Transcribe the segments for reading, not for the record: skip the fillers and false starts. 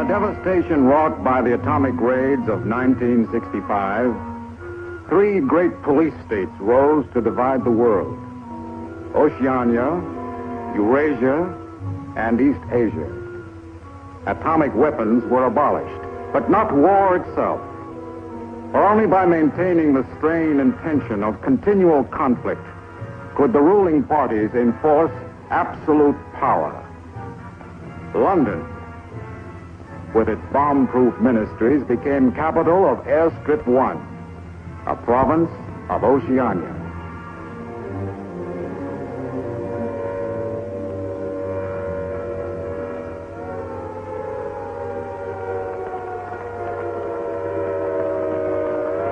devastation wrought by the atomic raids of 1965, three great police states rose to divide the world: Oceania, Eurasia, and East Asia. Atomic weapons were abolished, but not war itself. For only by maintaining the strain and tension of continual conflict could the ruling parties enforce absolute power. London, with its bomb-proof ministries, became capital of Airstrip 1, a province of Oceania.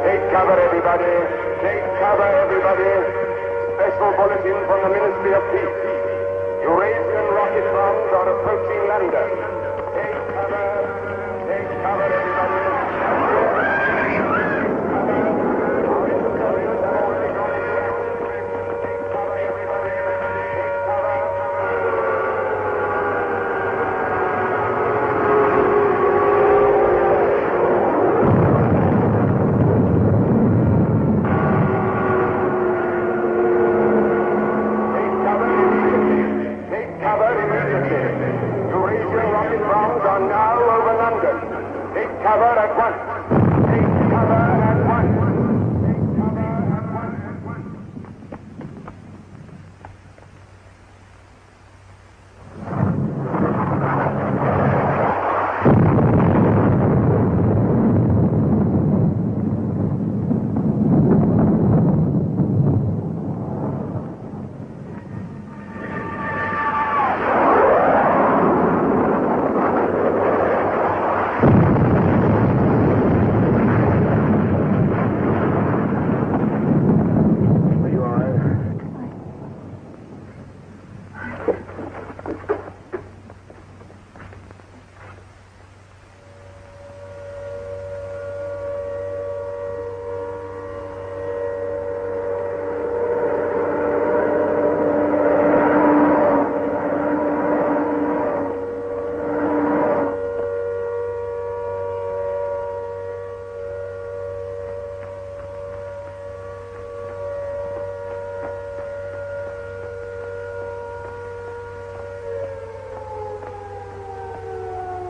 Take cover, everybody. Take cover, everybody. Special bulletin from the Ministry of Peace. Eurasian rocket bombs are approaching London. Take cover. Take cover, everybody.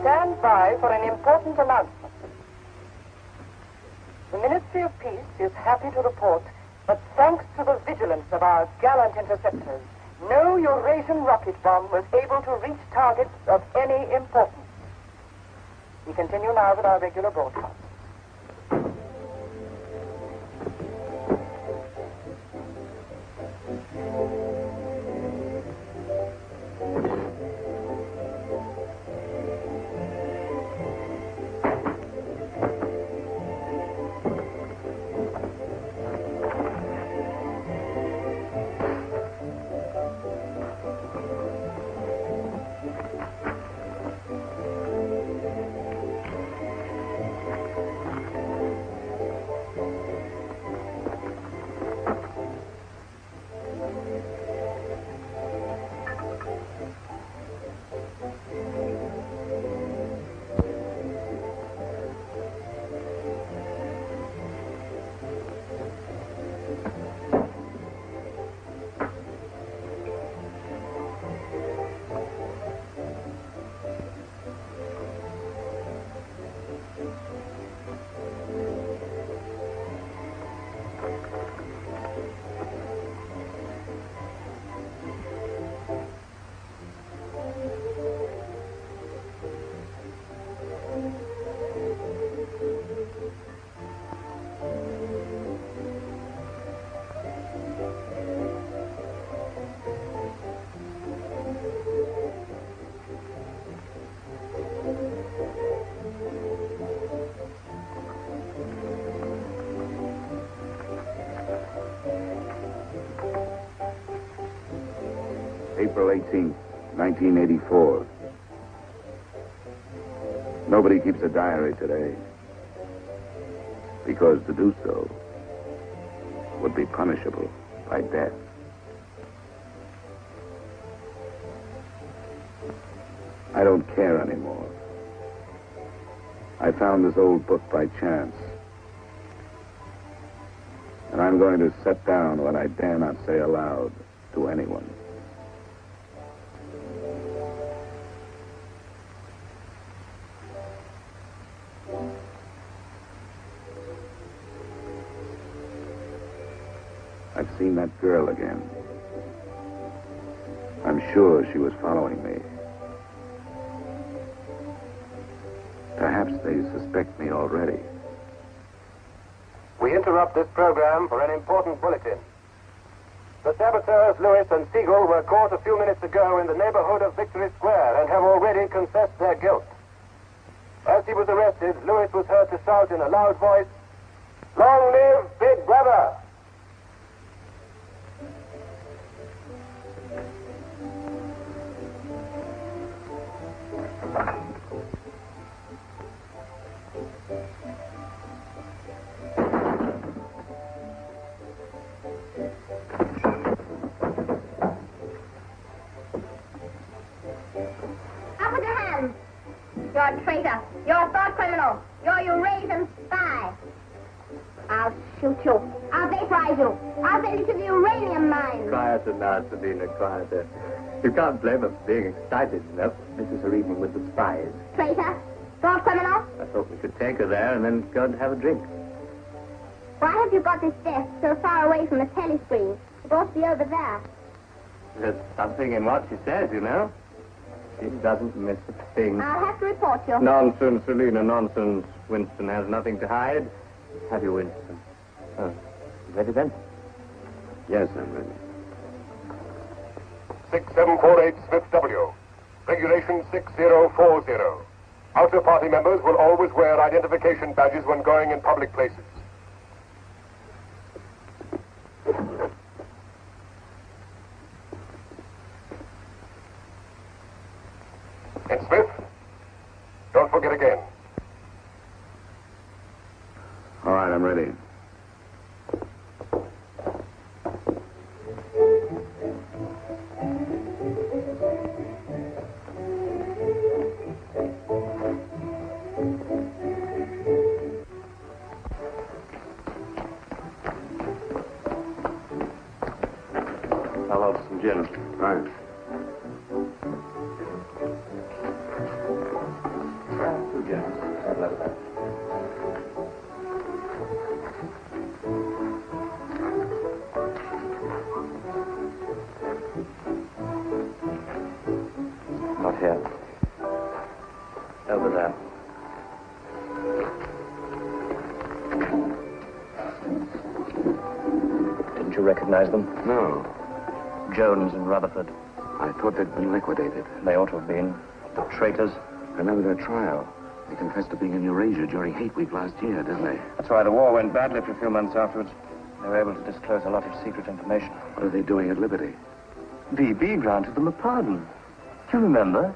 Stand by for an important announcement. The Ministry of Peace is happy to report that thanks to the vigilance of our gallant interceptors, no Eurasian rocket bomb was able to reach targets of any importance. We continue now with our regular broadcast. April 18th, 1984. Nobody keeps a diary today, because to do so would be punishable by death. I don't care anymore. I found this old book by chance. And I'm going to set down what I dare not say aloud to anyone. I've seen that girl again. I'm sure she was following me. Perhaps they suspect me already. We interrupt this program for an important bulletin. The saboteurs Lewis and Siegel were caught a few minutes ago in the neighborhood of Victory Square and have already confessed their guilt. As he was arrested, Lewis was heard to shout in a loud voice, "Long live Big Brother!" You're a traitor. You're a thought criminal. You're a Eurasian spy. I'll shoot you. I'll vaporize you. I'll send you to the uranium mine. Quieter now, Sabina, quieter. You can't blame us for being excited enough. This is her evening with the spies. Traitor. Thought criminal. I thought we could take her there and then go and have a drink. Why have you got this desk so far away from the telescreen? It ought to be over there. There's something in what she says, you know. She doesn't miss a thing. I'll have to report you. Nonsense, Selina, nonsense. Winston has nothing to hide. Have you, Winston? Oh, ready then? Yes, I'm ready. 6748 Smith W. Regulation 6040. Outer party members will always wear identification badges when going in public places. And Smith, don't forget again. All right, I'm ready. I'll have some gin. Fine. Not here. Over there. Didn't you recognize them? No, Jones and Rutherford. I thought they'd been liquidated. They ought to have been. The traitors. Remember their trial? They confessed to being in Eurasia during Hate Week last year, didn't they? That's why the war went badly for a few months afterwards. They were able to disclose a lot of secret information. What are they doing at Liberty? BB granted them a pardon. Do you remember?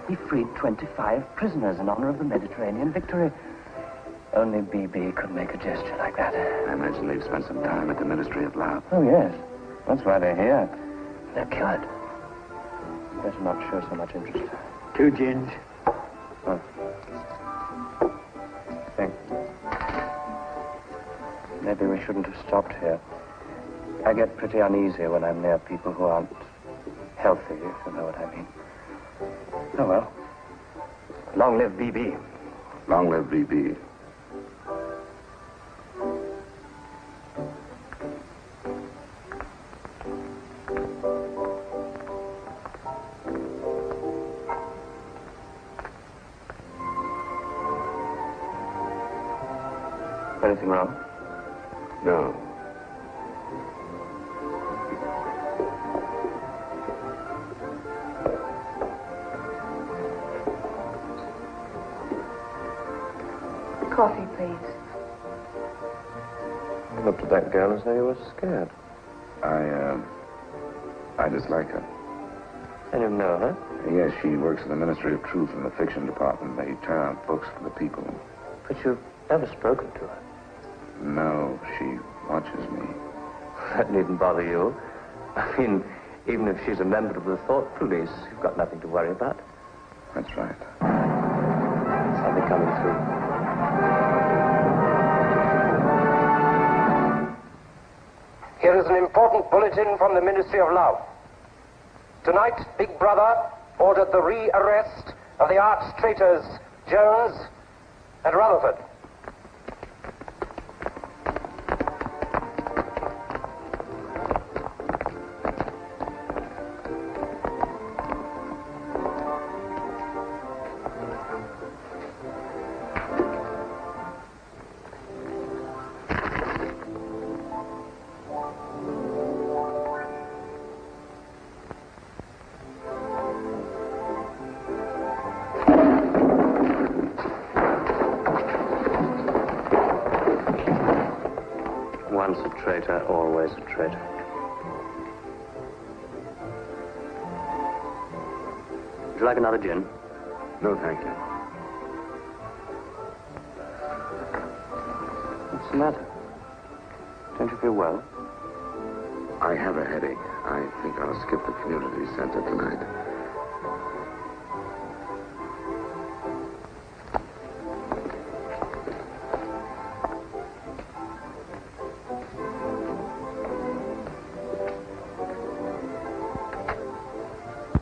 He freed 25 prisoners in honor of the Mediterranean victory. Only BB could make a gesture like that. I imagine they've spent some time at the Ministry of Love. Oh, yes. That's why they're here. They're cured. Better not show so much interest. 2 gins. Oh. Thanks. Maybe we shouldn't have stopped here. I get pretty uneasy when I'm near people who aren't healthy, if you know what I mean. Oh, well. Long live BB. Long live BB. Anything wrong? No. Coffee, please. You looked at that girl as though you were scared. I dislike her. And you know her? Yes, she works in the Ministry of Truth in the fiction department. They turn out books for the people. But you've never spoken to her. No, she watches me. That needn't bother you. I mean, even if she's a member of the thought police, you've got nothing to worry about. That's right. Something coming through. Here is an important bulletin from the Ministry of Love. Tonight, Big Brother ordered the re-arrest of the arch traitors Jones and Rutherford. Once a traitor, always a traitor. Would you like another gin? No, thank you. What's the matter? Don't you feel well? I have a headache. I think I'll skip the community center tonight.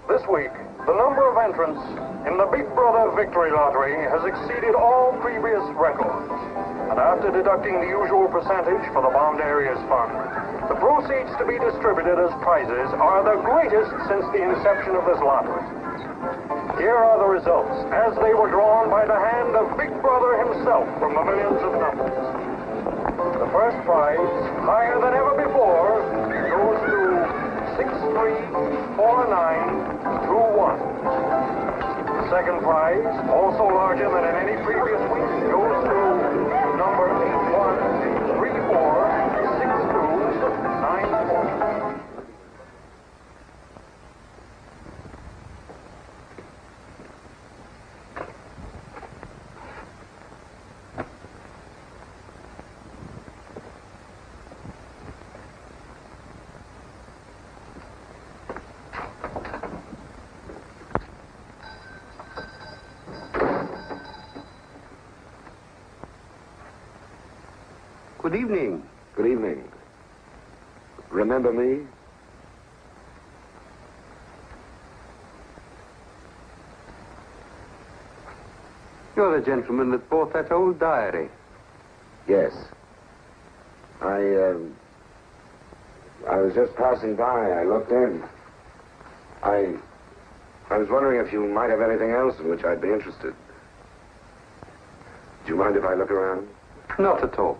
This week, the number of entrants in the Big Brother Victory Lottery has exceeded all previous records. And after deducting the usual percentage for the Bombed Areas Fund, the proceeds to be distributed as prizes are the greatest since the inception of this lottery. Here are the results, as they were drawn by the hand of Big Brother himself from the millions of numbers. The first prize, higher than ever before, goes to 634921. The second prize, also larger than in any previous week, goes to number 81346294. Good evening. Good evening. Remember me? You're the gentleman that bought that old diary. Yes. I was just passing by. I looked in. I was wondering if you might have anything else in which I'd be interested. Do you mind if I look around? Not at all.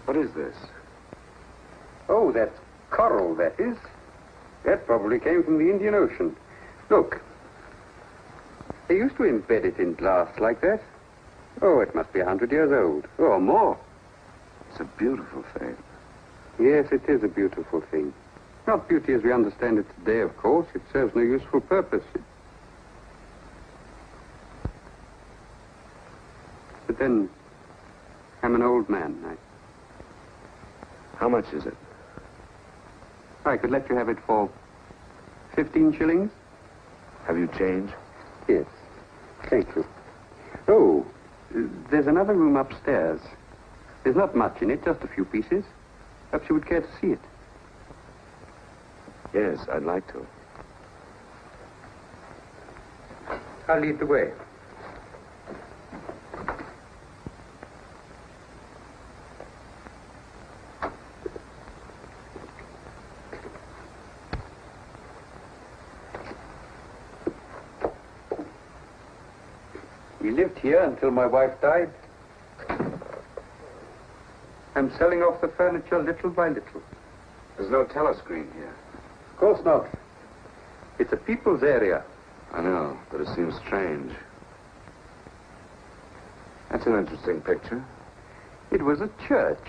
What is this? Oh, that's coral, that is. That probably came from the Indian Ocean. Look. They used to embed it in glass like that. Oh, it must be 100 years old, or more. It's a beautiful thing. Yes, it is a beautiful thing. Not beauty as we understand it today, of course. It serves no useful purpose. But then, I'm an old man. How much is it? I could let you have it for 15 shillings. Have you change? Yes. Thank you. Oh, there's another room upstairs. There's not much in it, just a few pieces. Perhaps you would care to see it. Yes, I'd like to. I'll lead the way. We lived here until my wife died. I'm selling off the furniture little by little. There's no telescreen here. Of course not. It's a people's area. I know, but it seems strange. That's an interesting picture. It was a church.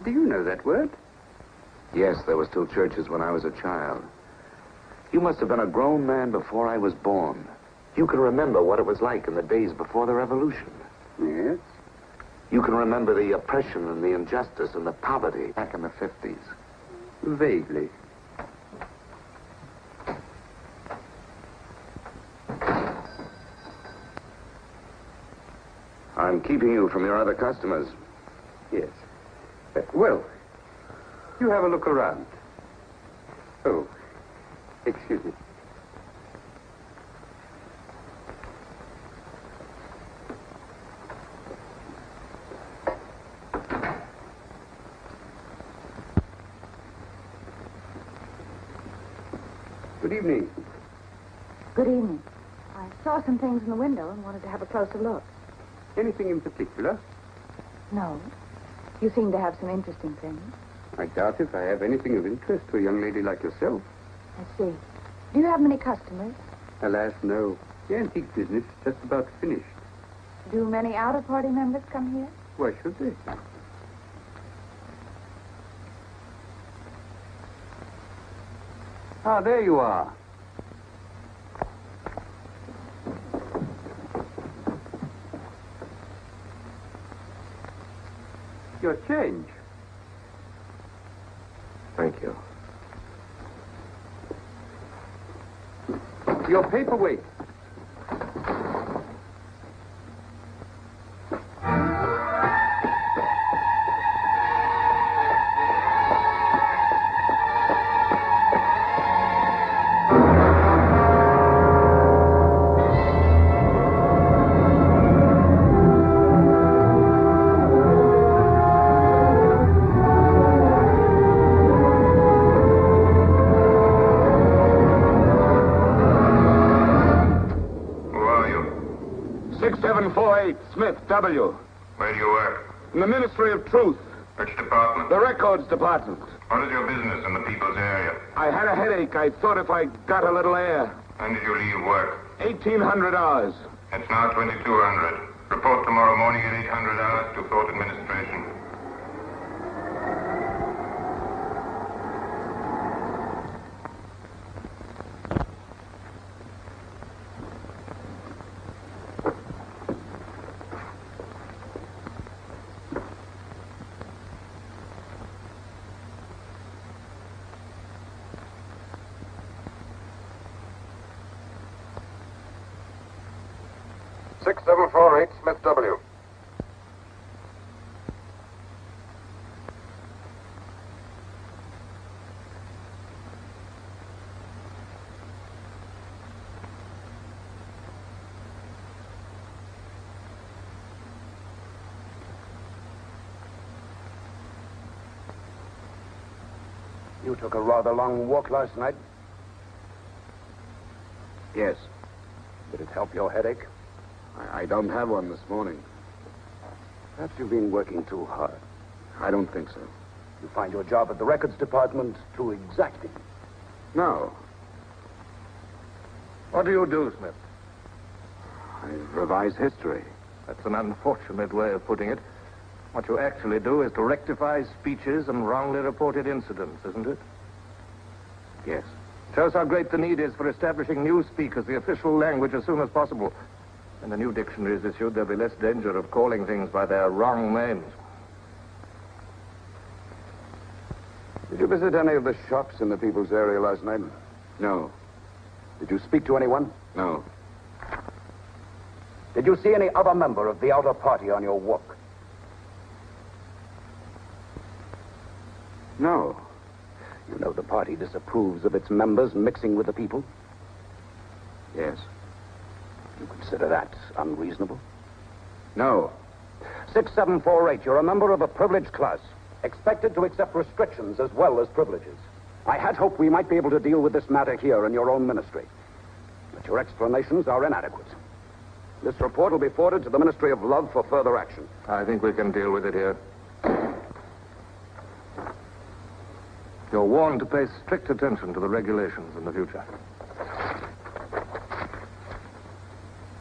Do you know that word? Yes, there were still churches when I was a child. You must have been a grown man before I was born. You can remember what it was like in the days before the revolution. Yes? You can remember the oppression and the injustice and the poverty back in the 50s. Vaguely. I'm keeping you from your other customers. Yes. Well, you have a look around. Oh, excuse me. Good evening. Good evening. I saw some things in the window and wanted to have a closer look. Anything in particular? No. You seem to have some interesting things. I doubt if I have anything of interest to a young lady like yourself. I see. Do you have many customers? Alas, no. The antique business is just about finished. Do many outer-party members come here? Why should they? Ah, there you are. Your change. Thank you. Your paperweight. Smith, W. Where do you work? In the Ministry of Truth. Which department? The Records Department. What is your business in the people's area? I had a headache. I thought if I got a little air. When did you leave work? 1,800 hours. It's now 2200. Report tomorrow morning at 800 hours to Thought Administration. Smith W. You took a rather long walk last night. Yes. Did it help your headache? I don't have one this morning. Perhaps you've been working too hard. I don't think so. You find your job at the records department too exacting. No. What do you do, Smith? I revise history. That's an unfortunate way of putting it. What you actually do is to rectify speeches and wrongly reported incidents, isn't it? Yes. Shows how great the need is for establishing newspeak as the official language as soon as possible. When the new dictionary is issued, there'll be less danger of calling things by their wrong names. Did you visit any of the shops in the people's area last night? No. Did you speak to anyone? No. Did you see any other member of the outer party on your walk? No. You know the party disapproves of its members mixing with the people? Yes. You consider that unreasonable? No. 6748, you're a member of a privileged class, expected to accept restrictions as well as privileges. I had hoped we might be able to deal with this matter here in your own ministry. But your explanations are inadequate. This report will be forwarded to the Ministry of Love for further action. I think we can deal with it here. You're warned to pay strict attention to the regulations in the future.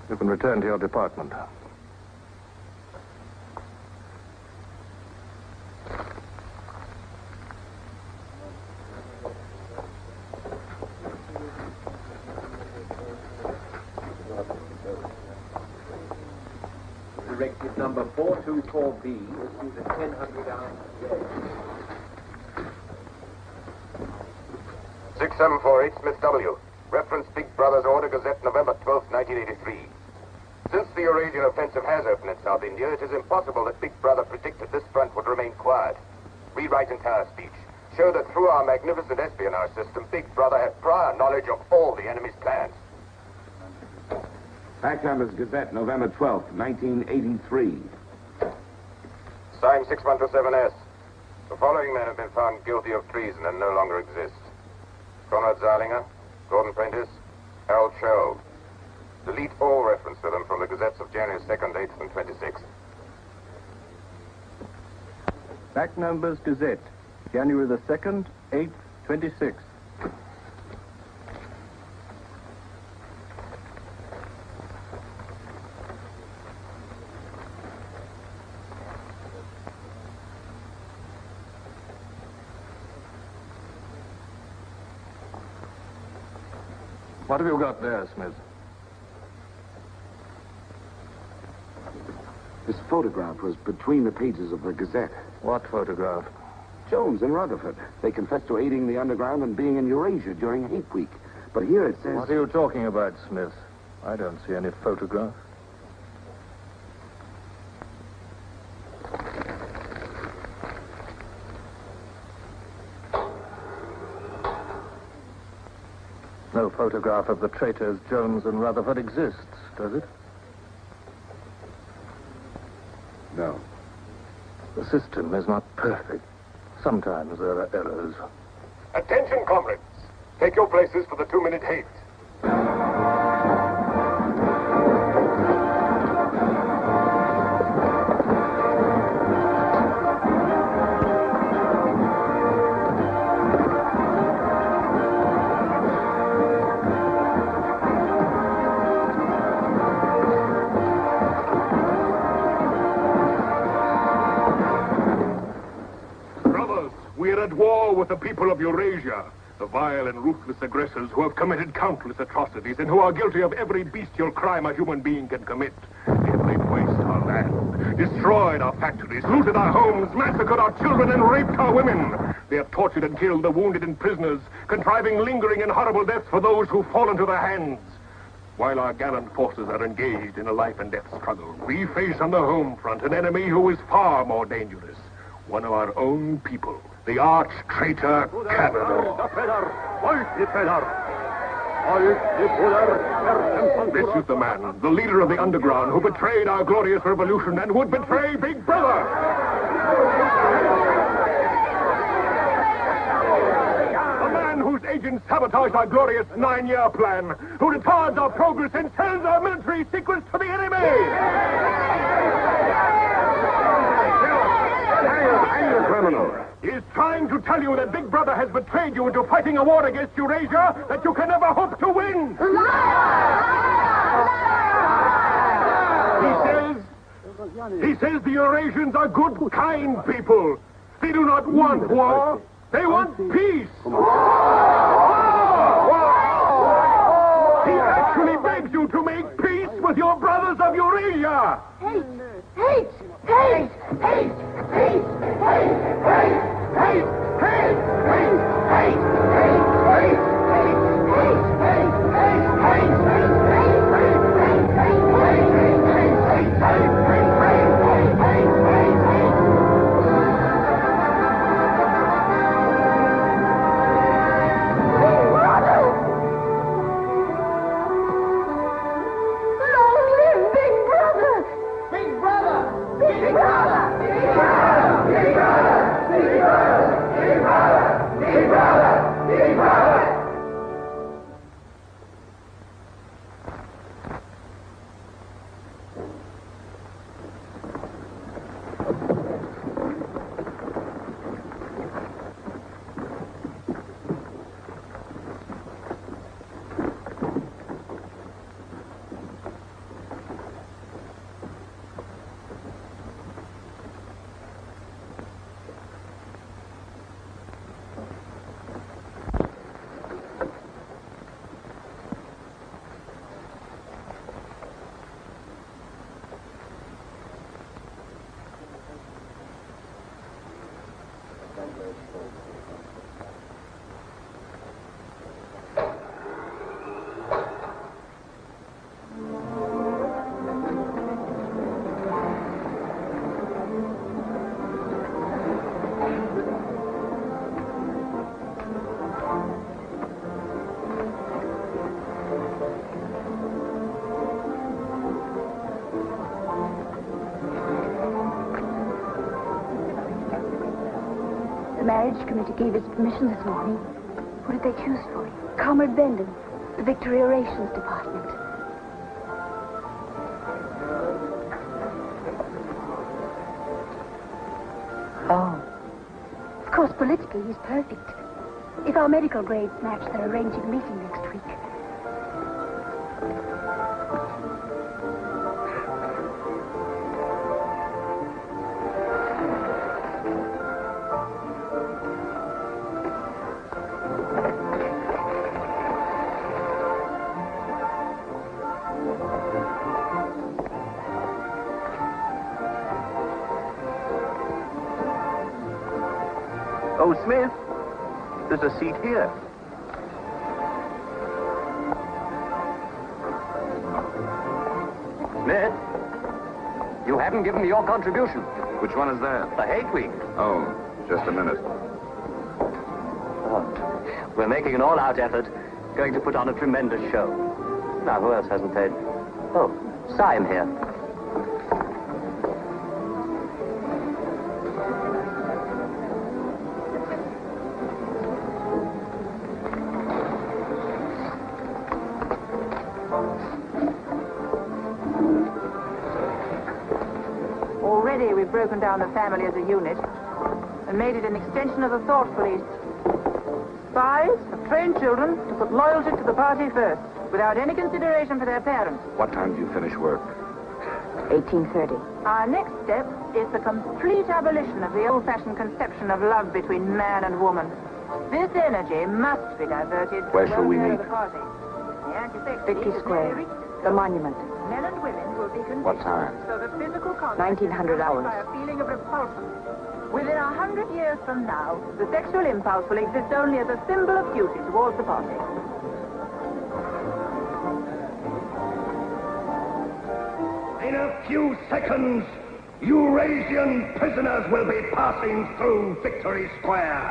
You can return to your department. Directive number 424B, issued at 1000 hours today. 6748 Smith W. Reference Big Brother's Order Gazette, November 12, 1983. Since the Eurasian offensive has opened in South India, it is impossible that Big Brother predicted this front would remain quiet. Rewrite entire speech. Show that through our magnificent espionage system, Big Brother had prior knowledge of all the enemy's plans. Fact Numbers Gazette, November 12th, 1983. Signed 6127S. The following men have been found guilty of treason and no longer exist. Conrad Zarlinger, Gordon Prentice, Harold Sherrill. Delete all reference to them from the gazettes of January 2nd, 8th, and 26th. Fact Numbers Gazette, January the 2nd, 8th, 26th. What have you got there, Smith? This photograph was between the pages of the Gazette. What photograph? Jones and Rutherford. They confessed to aiding the underground and being in Eurasia during hate week. But here it says... What are you talking about, Smith? I don't see any photograph. No photograph of the traitors Jones and Rutherford exists, does it? No. The system is not perfect. Sometimes there are errors. Attention, comrades. Take your places for the 2-minute hate. At war with the people of Eurasia, the vile and ruthless aggressors who have committed countless atrocities and who are guilty of every bestial crime a human being can commit. They have laid waste our land, destroyed our factories, looted our homes, massacred our children, and raped our women. They have tortured and killed the wounded and prisoners, contriving lingering and horrible deaths for those who fall into their hands. While our gallant forces are engaged in a life and death struggle, we face on the home front an enemy who is far more dangerous. One of our own people. The arch-traitor Cavador. This is the man, the leader of the underground, who betrayed our glorious revolution and would betray Big Brother. The man whose agents sabotaged our glorious 9-year plan, who retards our progress and sells our military secrets to the enemy. Hang the criminal. He is trying to tell you that Big Brother has betrayed you into fighting a war against Eurasia that you can never hope to win. He says the Eurasians are good, kind people. They do not want war. They want peace. He actually begs you to make peace with your brothers of Eurasia. Hate! Hate! Hate! Hate! Hate! Hate! Hate! Hate! Hate! Hate! Hate! Hate! Big Brother! Big Brother! Big Brother! Big Brother! Big Brother! The marriage committee gave us permission this morning. Who did they choose for you? Comrade Bendon, the Victory Orations Department. Oh. Of course, politically, he's perfect. If our medical grades match, they're arranging a meeting next week. Oh, Smith, there's a seat here. Smith, you haven't given me your contribution. Which one is that? The Hate Week. Oh, just a minute. Oh, we're making an all-out effort, going to put on a tremendous show. Now, who else hasn't paid? Oh, Syme here. Already we've broken down the family as a unit and made it an extension of the thought police. Spies have trained children to put loyalty to the party first, without any consideration for their parents. What time do you finish work? 1830. Our next step is the complete abolition of the old-fashioned conception of love between man and woman. This energy must be diverted to Where the shall we welfare of meet? the party. The anti-sex Victory league is Square, nearly reached. the monument. Men and women will be conditioned What time? so that physical contact 1900 is hours. accompanied by a feeling of repulsion. Within 100 years from now, the sexual impulse will exist only as a symbol of duty towards the party. In a few seconds, Eurasian prisoners will be passing through Victory Square.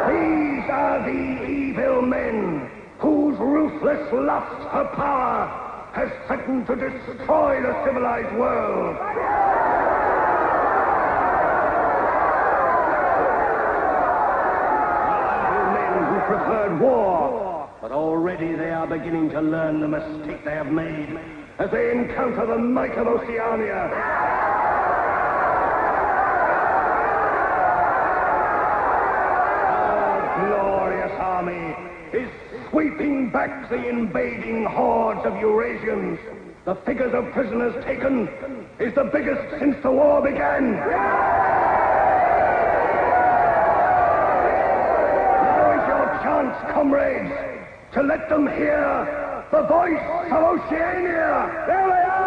These are the evil men whose ruthless lust for power has threatened to destroy the civilized world. Evil men who preferred war, but already they are beginning to learn the mistake they have made as they encounter the might of Oceania. Glorious army is sweeping back the invading hordes of Eurasians. The figures of prisoners taken is the biggest since the war began. Now is your chance, comrades, to let them hear the voice of Oceania. There they are!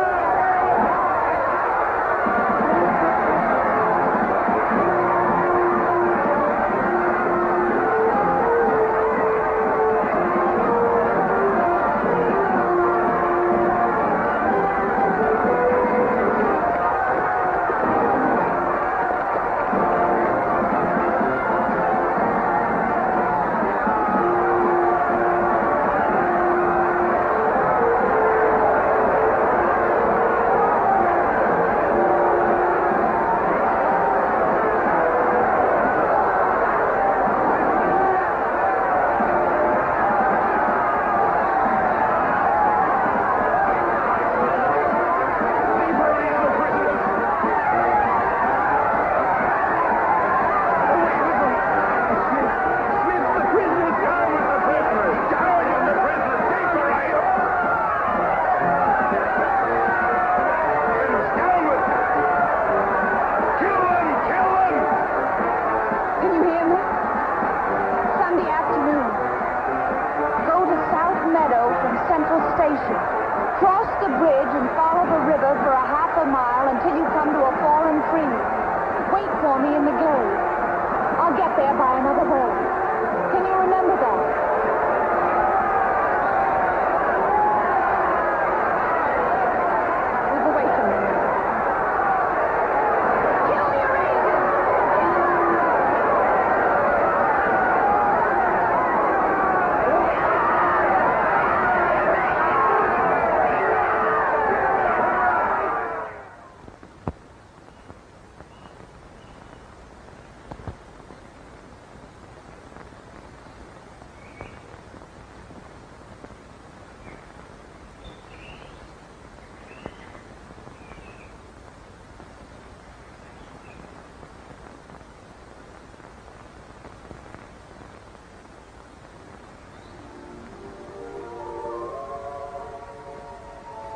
the bridge and follow the river for a half a mile until you come to a fallen tree. Wait for me in the glade. I'll get there by another boat. Can you remember that? Move away from me. Kill the Arabians!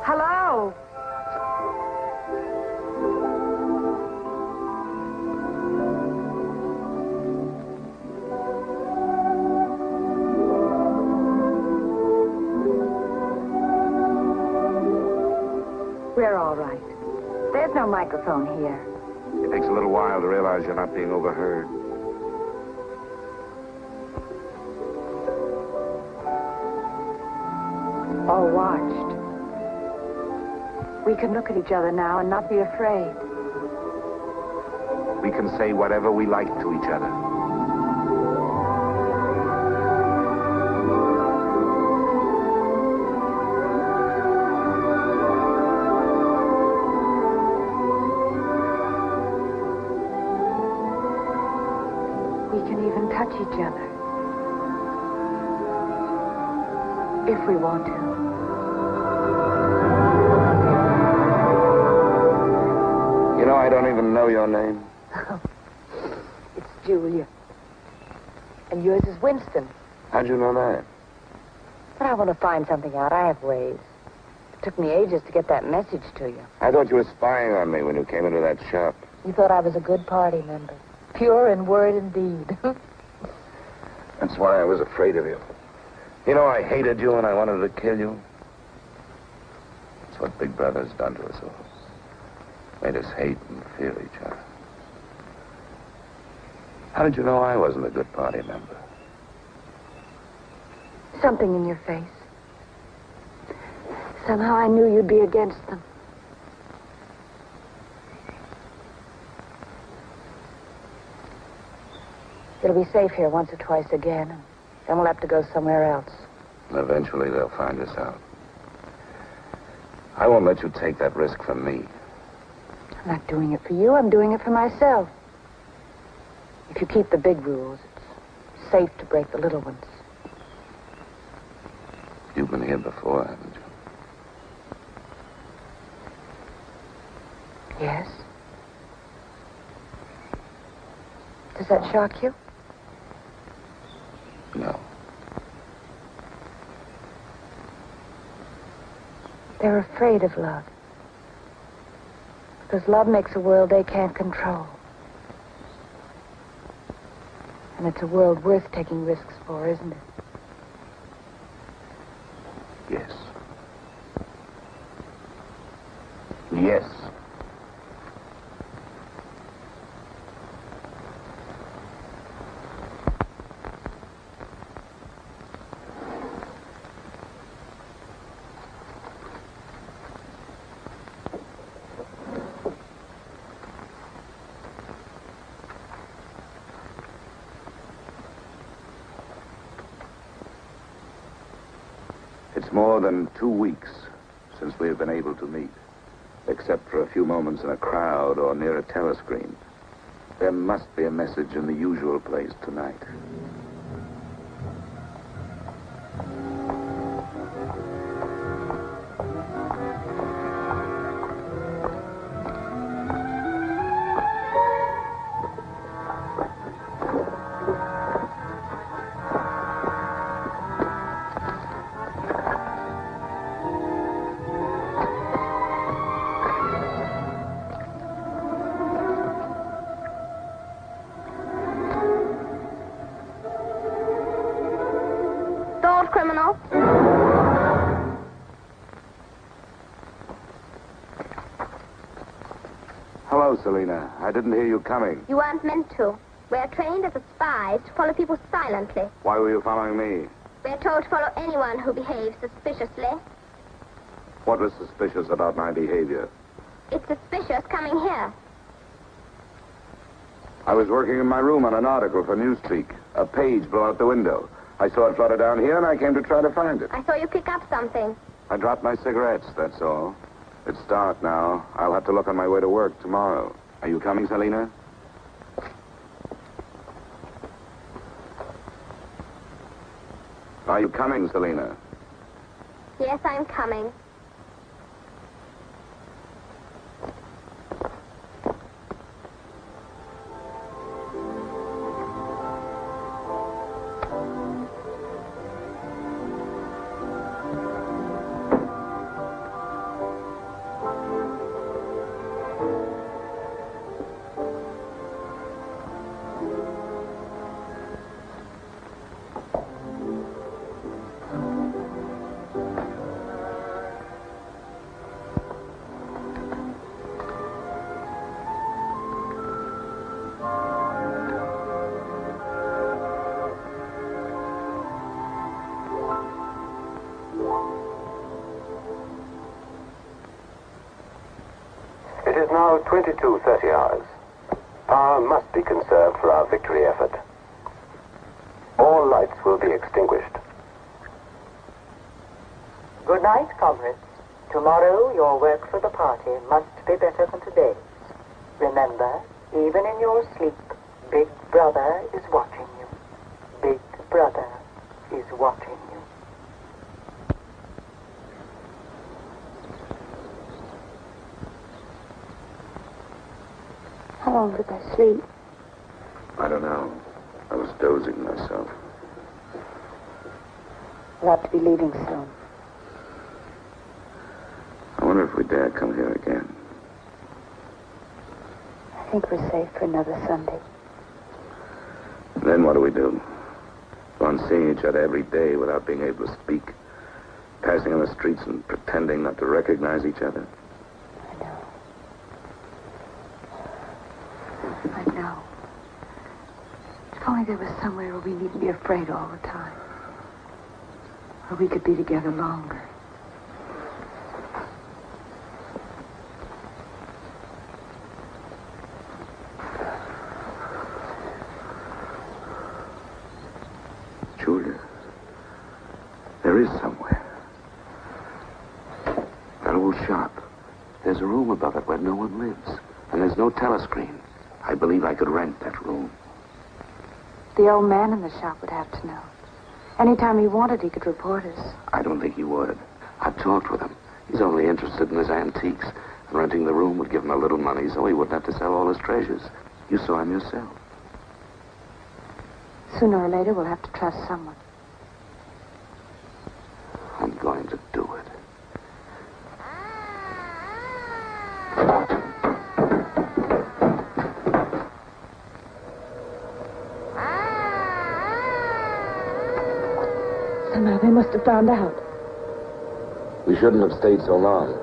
Hello? We're all right. There's no microphone here. It takes a little while to realize you're not being overheard. Or watched. We can look at each other now and not be afraid. We can say whatever we like to each other. We can even touch each other. If we want to. You know, I don't even know your name. It's Julia. And yours is Winston. How'd you know that? But I want to find something out. I have ways. It took me ages to get that message to you. I thought you were spying on me when you came into that shop. You thought I was a good party member. Pure in word and deed. That's why I was afraid of you. You know, I hated you and I wanted to kill you. That's what Big Brother's done to us all. Made us hate and fear each other. How did you know I wasn't a good party member? Something in your face. Somehow I knew you'd be against them. It'll be safe here once or twice again, and then we'll have to go somewhere else. Eventually they'll find us out. I won't let you take that risk from me. I'm not doing it for you. I'm doing it for myself. If you keep the big rules, it's safe to break the little ones. You've been here before, haven't you? Yes. Does that shock you? No. They're afraid of love. Because love makes a world they can't control. And it's a world worth taking risks for, isn't it? Yes. Yes. It's more than 2 weeks since we have been able to meet, except for a few moments in a crowd or near a telescreen. There must be a message in the usual place tonight. Hello, Selina. I didn't hear you coming. You weren't meant to. We're trained as spies to follow people silently. Why were you following me? We're told to follow anyone who behaves suspiciously. What was suspicious about my behavior? It's suspicious coming here. I was working in my room on an article for Newspeak. A page blew out the window. I saw it flutter down here, and I came to try to find it. I saw you pick up something. I dropped my cigarettes, that's all. It's dark now. I'll have to look on my way to work tomorrow. Are you coming, Selina? Are you coming, Selina? Yes, I'm coming. It is now 22:30 hours. Power must be conserved for our victory effort. All lights will be extinguished. Good night, comrades. Tomorrow, your work for the party must be better than today's. Remember, even in your sleep, Big Brother is watching you. Big Brother is watching you. How long did I sleep? I don't know. I was dozing myself. We'll have to be leaving soon. I wonder if we dare come here again. I think we're safe for another Sunday. Then what do we do? Go on seeing each other every day without being able to speak. Passing on the streets and pretending not to recognize each other. I know. If only there was somewhere where we needn't be afraid all the time. Where we could be together longer. Julia, there is somewhere. That old shop. There's a room above it where no one lives. And there's no telescreen. I believe I could rent that room. The old man in the shop would have to know. Anytime he wanted, he could report us. I don't think he would. I've talked with him. He's only interested in his antiques. And renting the room would give him a little money so he wouldn't have to sell all his treasures. You saw him yourself. Sooner or later, we'll have to trust someone. I'm going to do it. Somehow they must have found out. We shouldn't have stayed so long.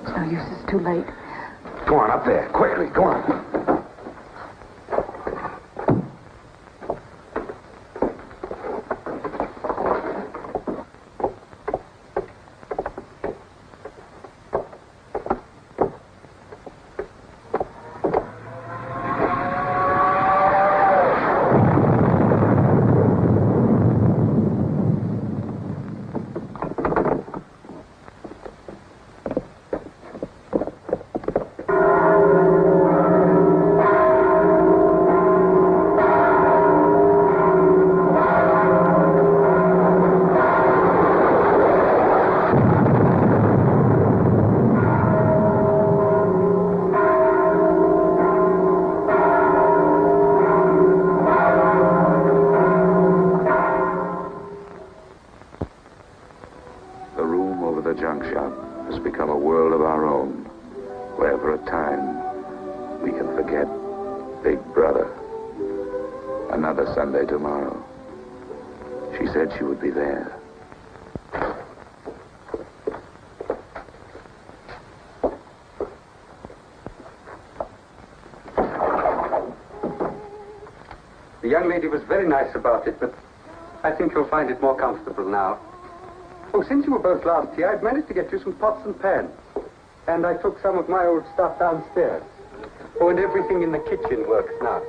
It's no use, it's too late. Go on, up there. Quickly, go on. Another Sunday tomorrow. She said she would be there. The young lady was very nice about it, but I think you'll find it more comfortable now. Oh, since you were both last here, I've managed to get you some pots and pans. And I took some of my old stuff downstairs. Oh, and everything in the kitchen works now.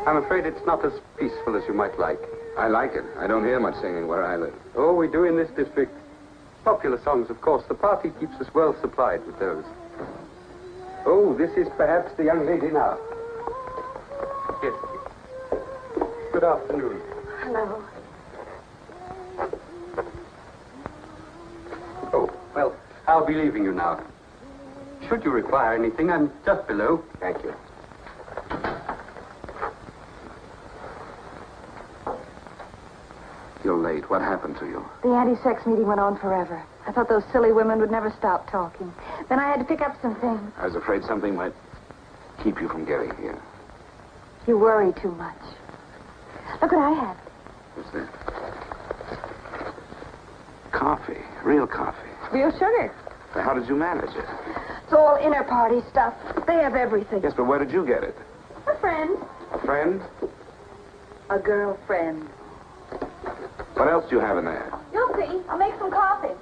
I'm afraid it's not as peaceful as you might like. I like it. I don't hear much singing where I live. Oh, we do in this district. Popular songs, of course. The party keeps us well supplied with those. Oh, this is perhaps the young lady now. Yes. Good afternoon. Hello. Oh, well, I'll be leaving you now. Should you require anything, I'm just below. Thank you. You're late. What happened to you? The anti-sex meeting went on forever. I thought those silly women would never stop talking. Then I had to pick up some things. I was afraid something might keep you from getting here. You worry too much. Look what I have. What's that? Coffee. Real coffee. Real sugar. How did you manage it? It's all inner party stuff. They have everything. Yes, but where did you get it? A friend. A friend? A girlfriend. What else do you have in there? You'll see. I'll make some coffee.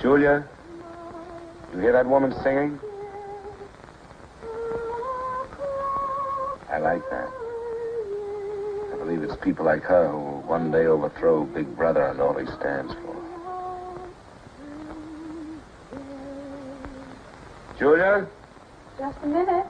Julia, you hear that woman singing? I like that. I believe it's people like her who will one day overthrow Big Brother and all he stands for. Julia? Just a minute.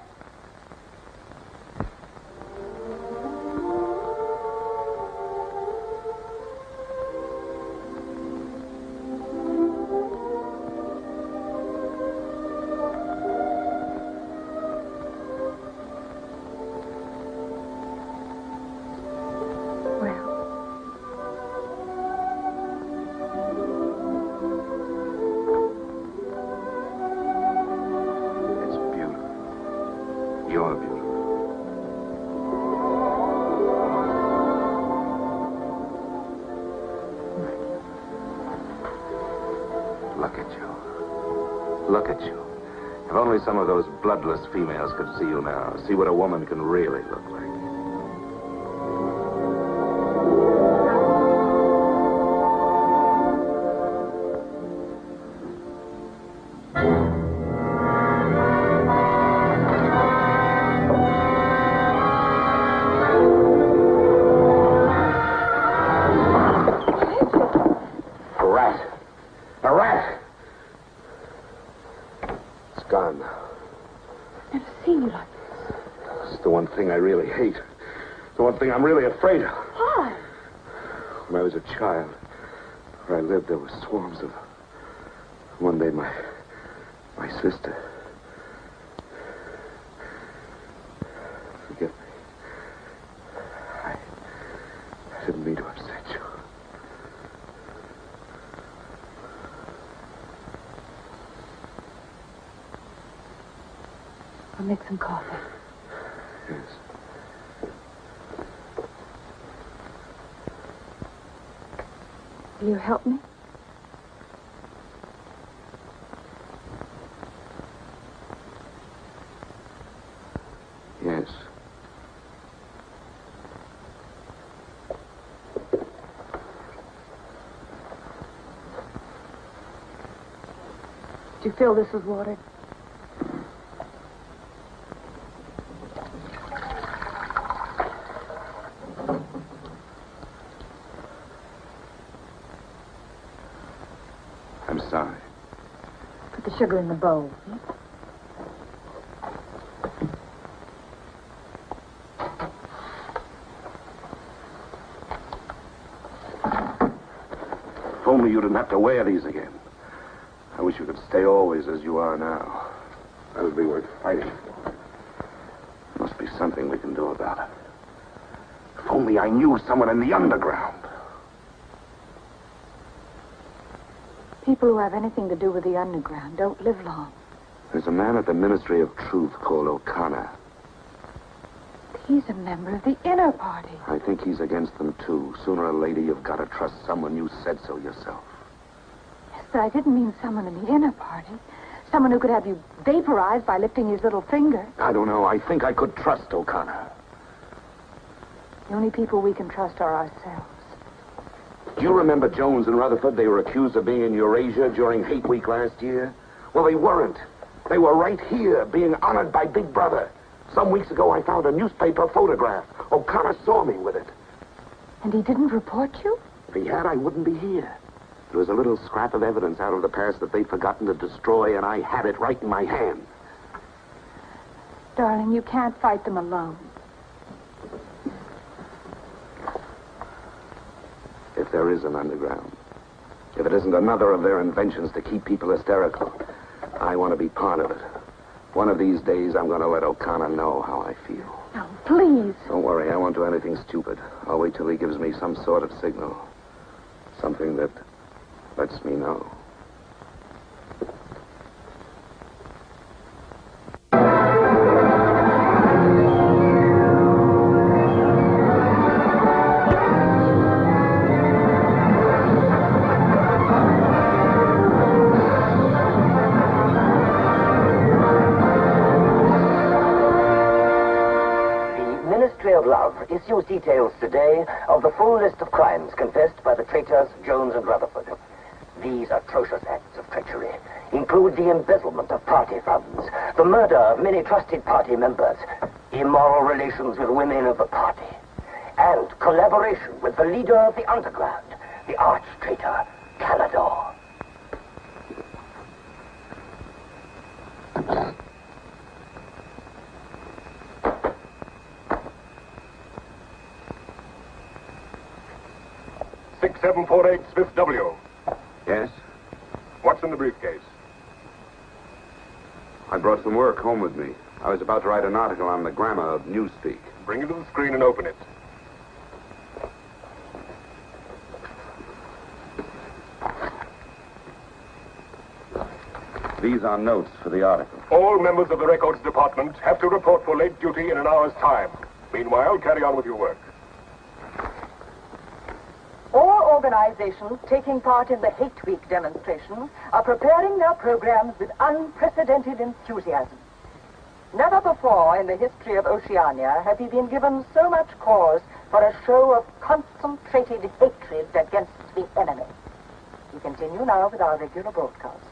You're beautiful. Look at you. Look at you. If only some of those bloodless females could see you now, see what a woman can really look like. I really hate. The one thing I'm really afraid of. Why? When I was a child, where I lived, there were swarms of... One day, my sister... Forgive me. I didn't mean to upset you. I'll make some coffee. Yes. Will you help me? Yes. Did you fill this with water? I'm sorry. Put the sugar in the bowl. If only you didn't have to wear these again. I wish you could stay always as you are now. That would be worth fighting for. Must be something we can do about it. If only I knew someone in the underground. People who have anything to do with the underground don't live long. There's a man at the Ministry of Truth called O'Connor. He's a member of the inner party. I think he's against them, too. Sooner or later, you've got to trust someone. You said so yourself. Yes, but I didn't mean someone in the inner party. Someone who could have you vaporized by lifting his little finger. I don't know. I think I could trust O'Connor. The only people we can trust are ourselves. Do you remember Jones and Rutherford? They were accused of being in Eurasia during Hate Week last year. Well, they weren't. They were right here, being honored by Big Brother. Some weeks ago, I found a newspaper photograph. O'Connor saw me with it. And he didn't report you? If he had, I wouldn't be here. There was a little scrap of evidence out of the past that they'd forgotten to destroy, and I had it right in my hand. Darling, you can't fight them alone. If there is an underground, if it isn't another of their inventions to keep people hysterical, I want to be part of it. One of these days, I'm going to let O'Connor know how I feel. No, please. Don't worry, I won't do anything stupid. I'll wait till he gives me some sort of signal. Something that lets me know. Issues details today of the full list of crimes confessed by the traitors Jones and Rutherford. These atrocious acts of treachery include the embezzlement of party funds, the murder of many trusted party members, immoral relations with women of the party, and collaboration with the leader of the underground, the arch-traitor, Canador. Smith W. Yes? What's in the briefcase? I brought some work home with me. I was about to write an article on the grammar of newspeak. Bring it to the screen and open it. These are notes for the article. All members of the records department have to report for late duty in an hour's time. Meanwhile, carry on with your work. All organizations taking part in the Hate Week demonstration are preparing their programs with unprecedented enthusiasm. Never before in the history of Oceania have we been given so much cause for a show of concentrated hatred against the enemy. We continue now with our regular broadcasts.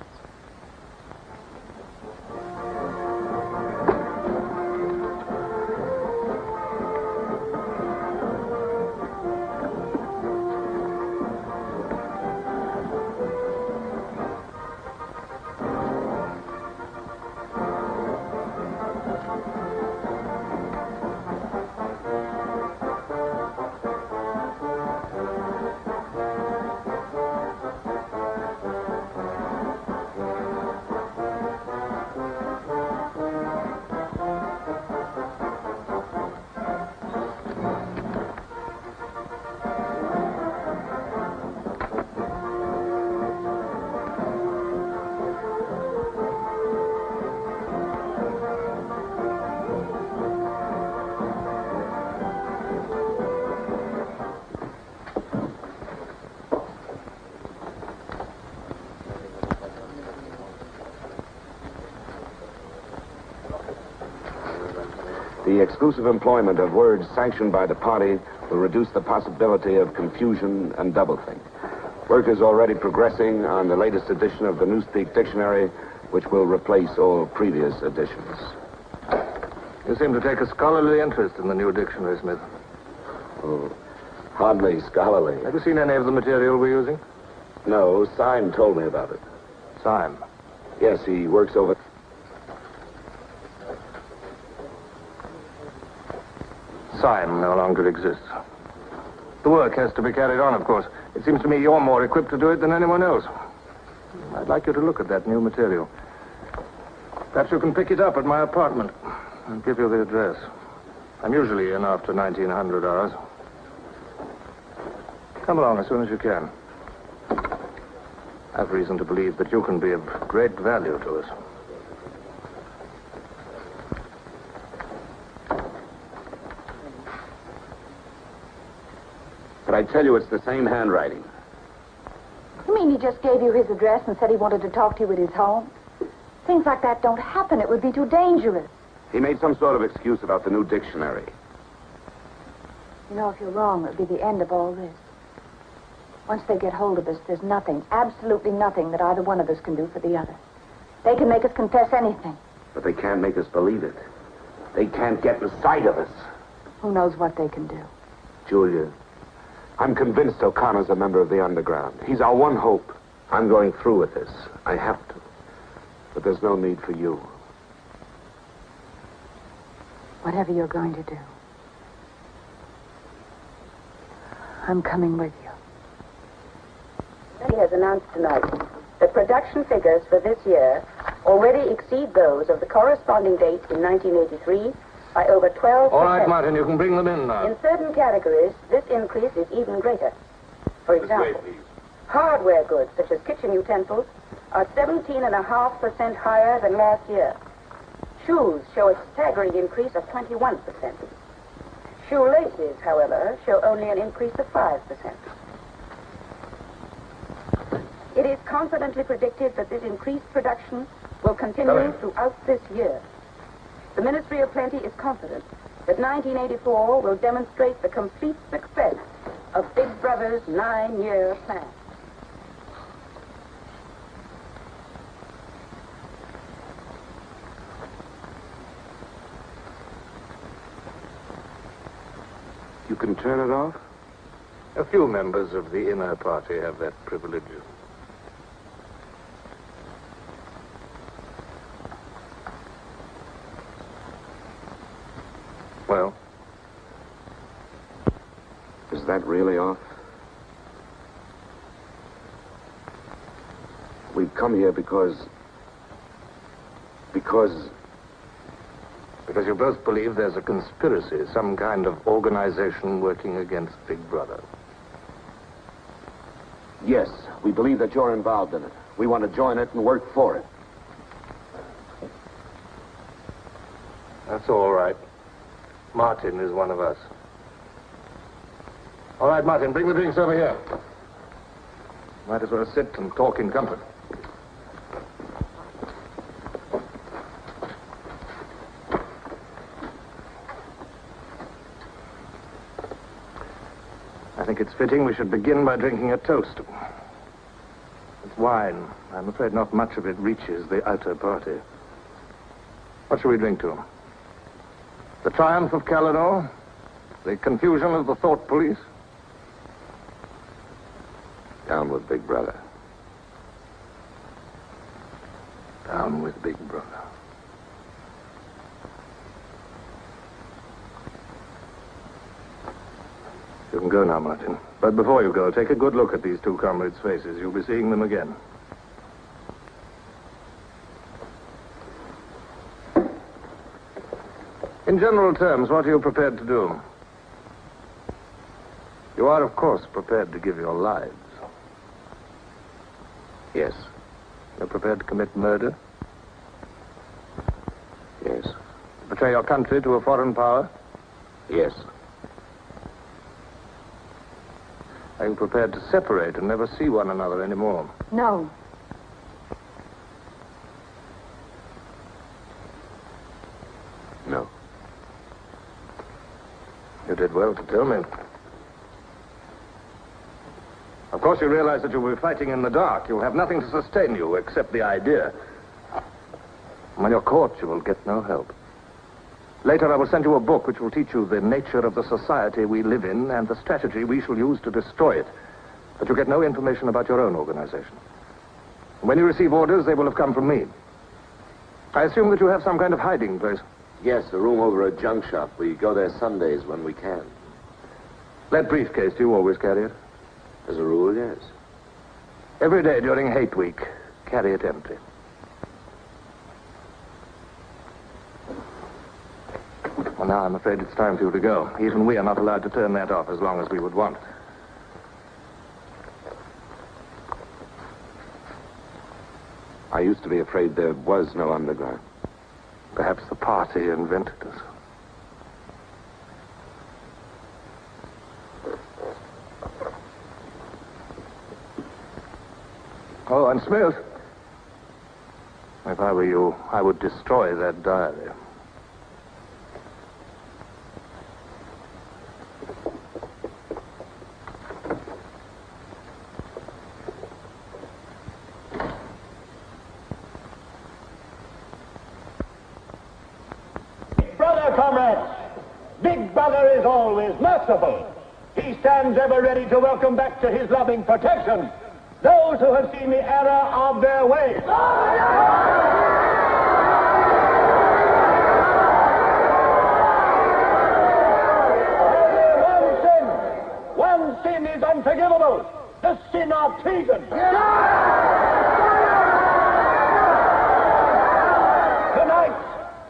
The exclusive employment of words sanctioned by the party will reduce the possibility of confusion and doublethink. Work is already progressing on the latest edition of the Newspeak Dictionary, which will replace all previous editions. You seem to take a scholarly interest in the new dictionary, Smith. Oh, hardly scholarly. Have you seen any of the material we're using? No, Syme told me about it. Time. Yes, he works over... Time no longer exists. The work has to be carried on, of course. It seems to me you're more equipped to do it than anyone else. I'd like you to look at that new material. Perhaps you can pick it up at my apartment. I'll give you the address. I'm usually in after 1900 hours. Come along as soon as you can. I've reason to believe that you can be of great value to us. But I tell you, it's the same handwriting. You mean he just gave you his address and said he wanted to talk to you at his home? Things like that don't happen. It would be too dangerous. He made some sort of excuse about the new dictionary. You know, if you're wrong, it would be the end of all this. Once they get hold of us, there's nothing, absolutely nothing that either one of us can do for the other. They can make us confess anything. But they can't make us believe it. They can't get the sight of us. Who knows what they can do? Julia, I'm convinced O'Connor's a member of the underground. He's our one hope. I'm going through with this. I have to. But there's no need for you. Whatever you're going to do, I'm coming with you. He has announced tonight that production figures for this year already exceed those of the corresponding date in 1983 by over 12%. All right, Martin, you can bring them in now. In certain categories, this increase is even greater. For example, hardware goods such as kitchen utensils are 17.5% higher than last year. Shoes show a staggering increase of 21%. Shoelaces, however, show only an increase of 5%. It is confidently predicted that this increased production will continue throughout this year. The Ministry of Plenty is confident that 1984 will demonstrate the complete success of Big Brother's 9-year plan. You can turn it off? A few members of the inner party have that privilege. Well? Is that really off? We've come here because you both believe there's a conspiracy, some kind of organization working against Big Brother. Yes, we believe that you're involved in it. We want to join it and work for it. That's all right. Martin is one of us. All right, Martin, bring the drinks over here. Might as well sit and talk in comfort. I think it's fitting we should begin by drinking a toast. It's wine. I'm afraid not much of it reaches the outer party. What shall we drink to? The triumph of Calidor? The confusion of the thought police? Down with Big Brother. Down with Big Brother. You can go now, Martin. But before you go, take a good look at these two comrades' faces. You'll be seeing them again. In general terms, what are you prepared to do? You are, of course, prepared to give your lives. Yes. You're prepared to commit murder? Yes. Betray your country to a foreign power? Yes. Are you prepared to separate and never see one another anymore? No. No. You did well to tell me. Of course, you realize that you'll be fighting in the dark. You'll have nothing to sustain you except the idea. When you're caught, you will get no help. Later, I will send you a book which will teach you the nature of the society we live in and the strategy we shall use to destroy it. But you get no information about your own organization. When you receive orders, they will have come from me. I assume that you have some kind of hiding place. Yes, a room over a junk shop. We go there Sundays when we can. That briefcase, do you always carry it? As a rule, yes. Every day during Hate Week, carry it empty. Well, now I'm afraid it's time for you to go. Even we are not allowed to turn that off as long as we would want. I used to be afraid there was no underground. Perhaps the party invented us. Oh, and Smith, if I were you, I would destroy that diary. Brother, comrades, Big Brother is always merciful. He stands ever ready to welcome back to his loving protection those who have seen the error of their ways. One sin is unforgivable, the sin of treason.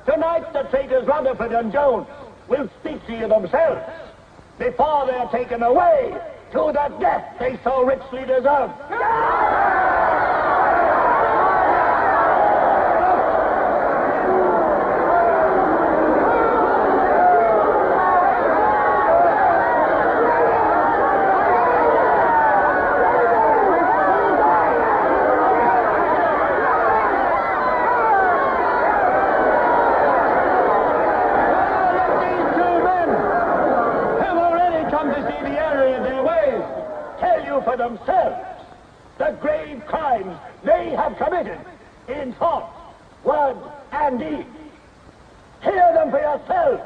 Tonight, the traitors Rutherford and Jones will speak to you themselves before they're taken away to the death they so richly deserve. For themselves the grave crimes they have committed in thought, word, and deed. Hear them for yourselves.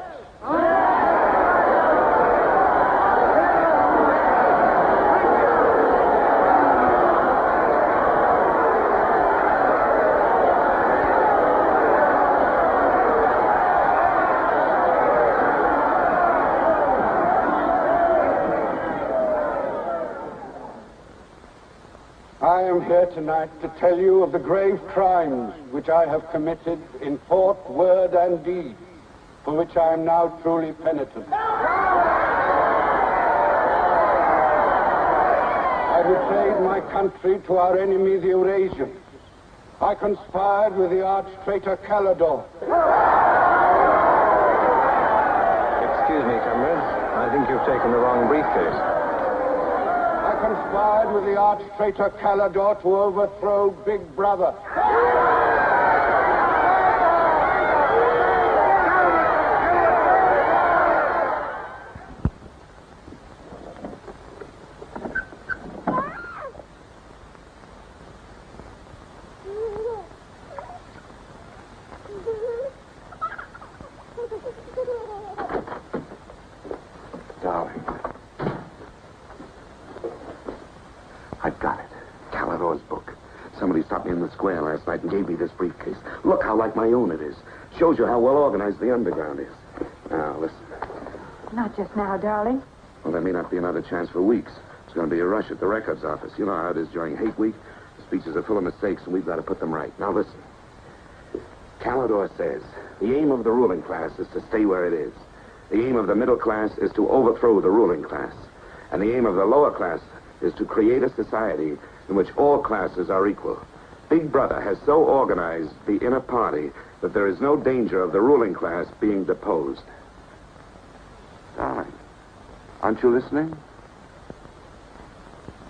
I am here tonight to tell you of the grave crimes which I have committed in thought, word, and deed, for which I am now truly penitent. I betrayed my country to our enemy, the Eurasians. I conspired with the arch-traitor Calidor. Excuse me, comrades. I think you've taken the wrong briefcase. I conspired with the arch-traitor Calidor to overthrow Big Brother. Darling. I've got it. Calidor's book. Somebody stopped me in the square last night and gave me this briefcase. Look how like my own it is. Shows you how well organized the underground is. Now, listen. Not just now, darling. Well, there may not be another chance for weeks. It's going to be a rush at the records office. You know how it is during Hate Week. The speeches are full of mistakes, and we've got to put them right. Now, listen. Calidor says the aim of the ruling class is to stay where it is. The aim of the middle class is to overthrow the ruling class. And the aim of the lower class is to create a society in which all classes are equal. Big Brother has so organized the inner party that there is no danger of the ruling class being deposed. Darling, aren't you listening?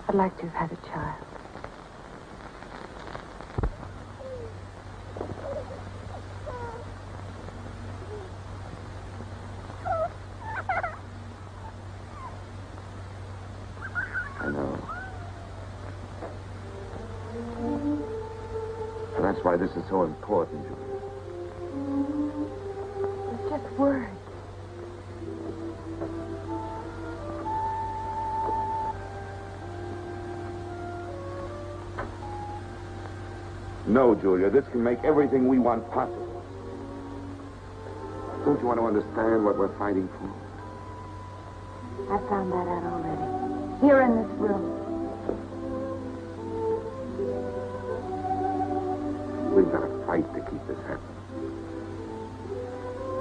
I'd like to have had a child. I know. And that's why this is so important, Julie. It's just words. No, Julia, this can make everything we want possible. Don't you want to understand what we're fighting for? I found that out already. Here in this room. We've got to fight to keep this happening.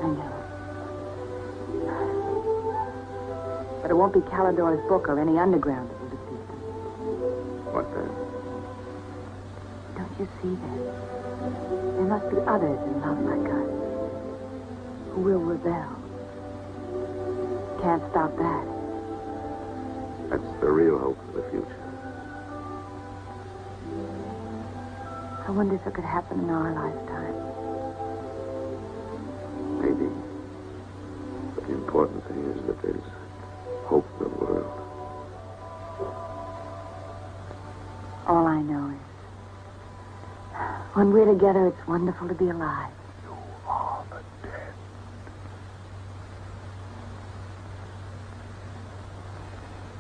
I know. But it won't be Calidor's book or any underground that will defeat them. What then? Don't you see that? There must be others in love like us who will rebel. Can't stop that. That's the real hope for the future. I wonder if it could happen in our lifetime. Maybe. But the important thing is that there's hope in the world. All I know is, when we're together, it's wonderful to be alive. You are the dead.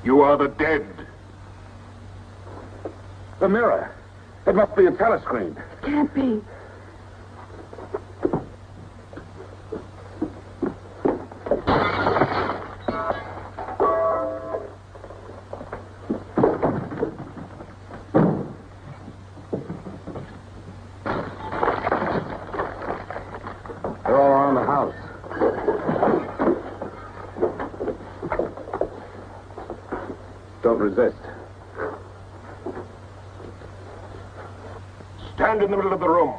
You are the dead. The mirror. It must be a telescreen. Can't be. They're all around the house. Don't resist. Stand in the middle of the room.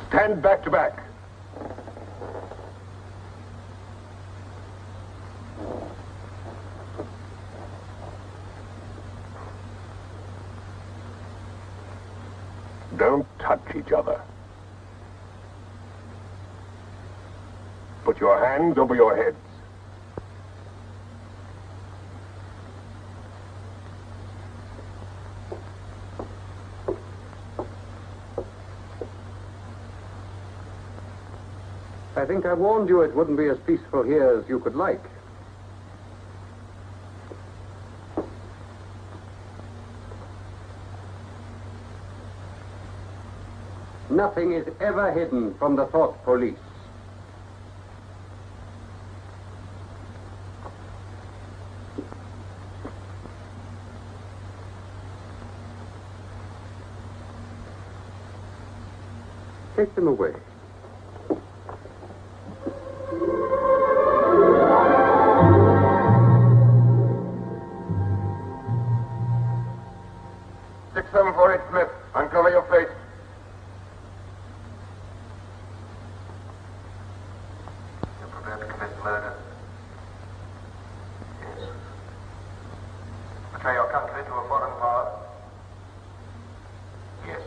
Stand back to back. Don't touch each other. Put your hands over your heads. I think I warned you it wouldn't be as peaceful here as you could like. Nothing is ever hidden from the thought police. Take them away. Smith, uncover your face. You're prepared to commit murder? Yes. Betray your country to a foreign power? Yes.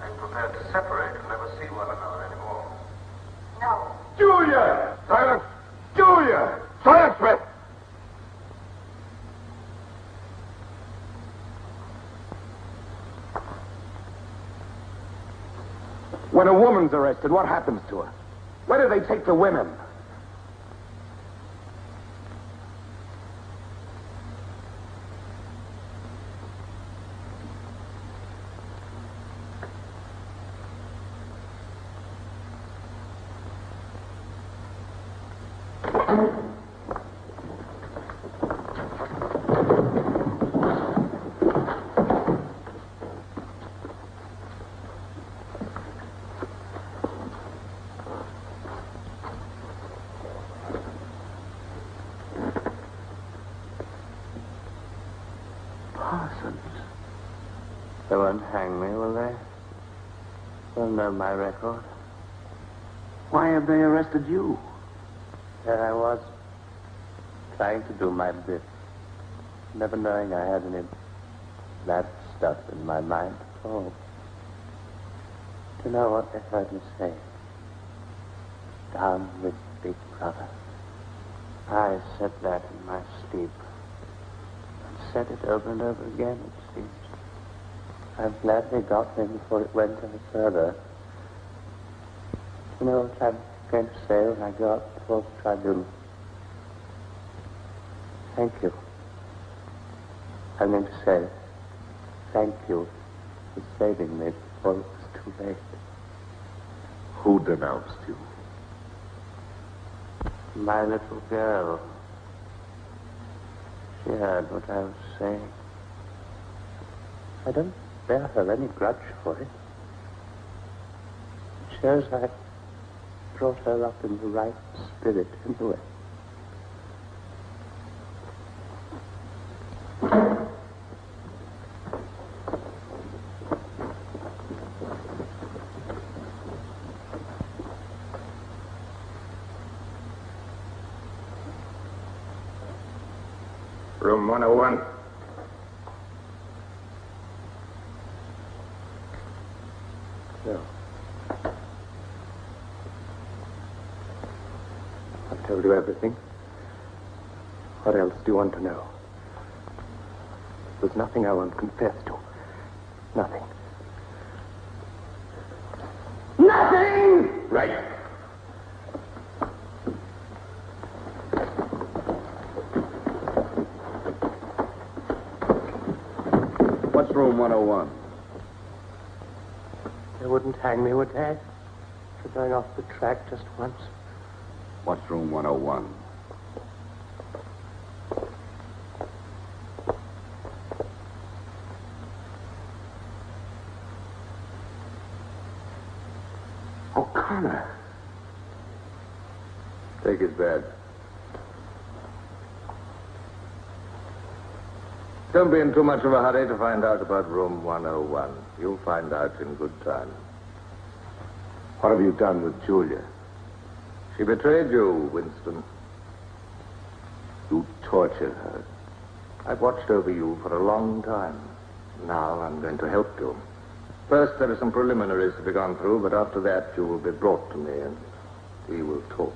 Are you prepared to separate and never see one another anymore? No. Julia! Silence! Julia! Silence, Smith! When a woman's arrested, what happens to her? Where do they take the women? They won't hang me, will they? They'll know my record. Why have they arrested you? There I was, trying to do my bit, never knowing I had any bad stuff in my mind at all. Do you know what they heard me say? Down with Big Brother. I said that in my sleep. And said it over and over again, it seems. I'm glad they got me before it went any further. You know what I'm going to say when I go up before the tribunal? Thank you. I meant to say thank you for saving me before it was too late. Who denounced you? My little girl. She heard what I was saying. I don't bear her any grudge for it. It shows I brought her up in the right spirit anyway. Room 101. No. I've told you everything. What else do you want to know? There's nothing I won't confess to. Nothing. Nothing! Right. What's room 101? They wouldn't hang me, would they? For going off the track just once. What's room 101? O'Connor. Take his bed. Don't be in too much of a hurry to find out about room 101. You'll find out in good time. What have you done with Julia? She betrayed you, Winston. You tortured her. I've watched over you for a long time. Now I'm going to help you. First, there are some preliminaries to be gone through, but after that, you will be brought to me and we will talk.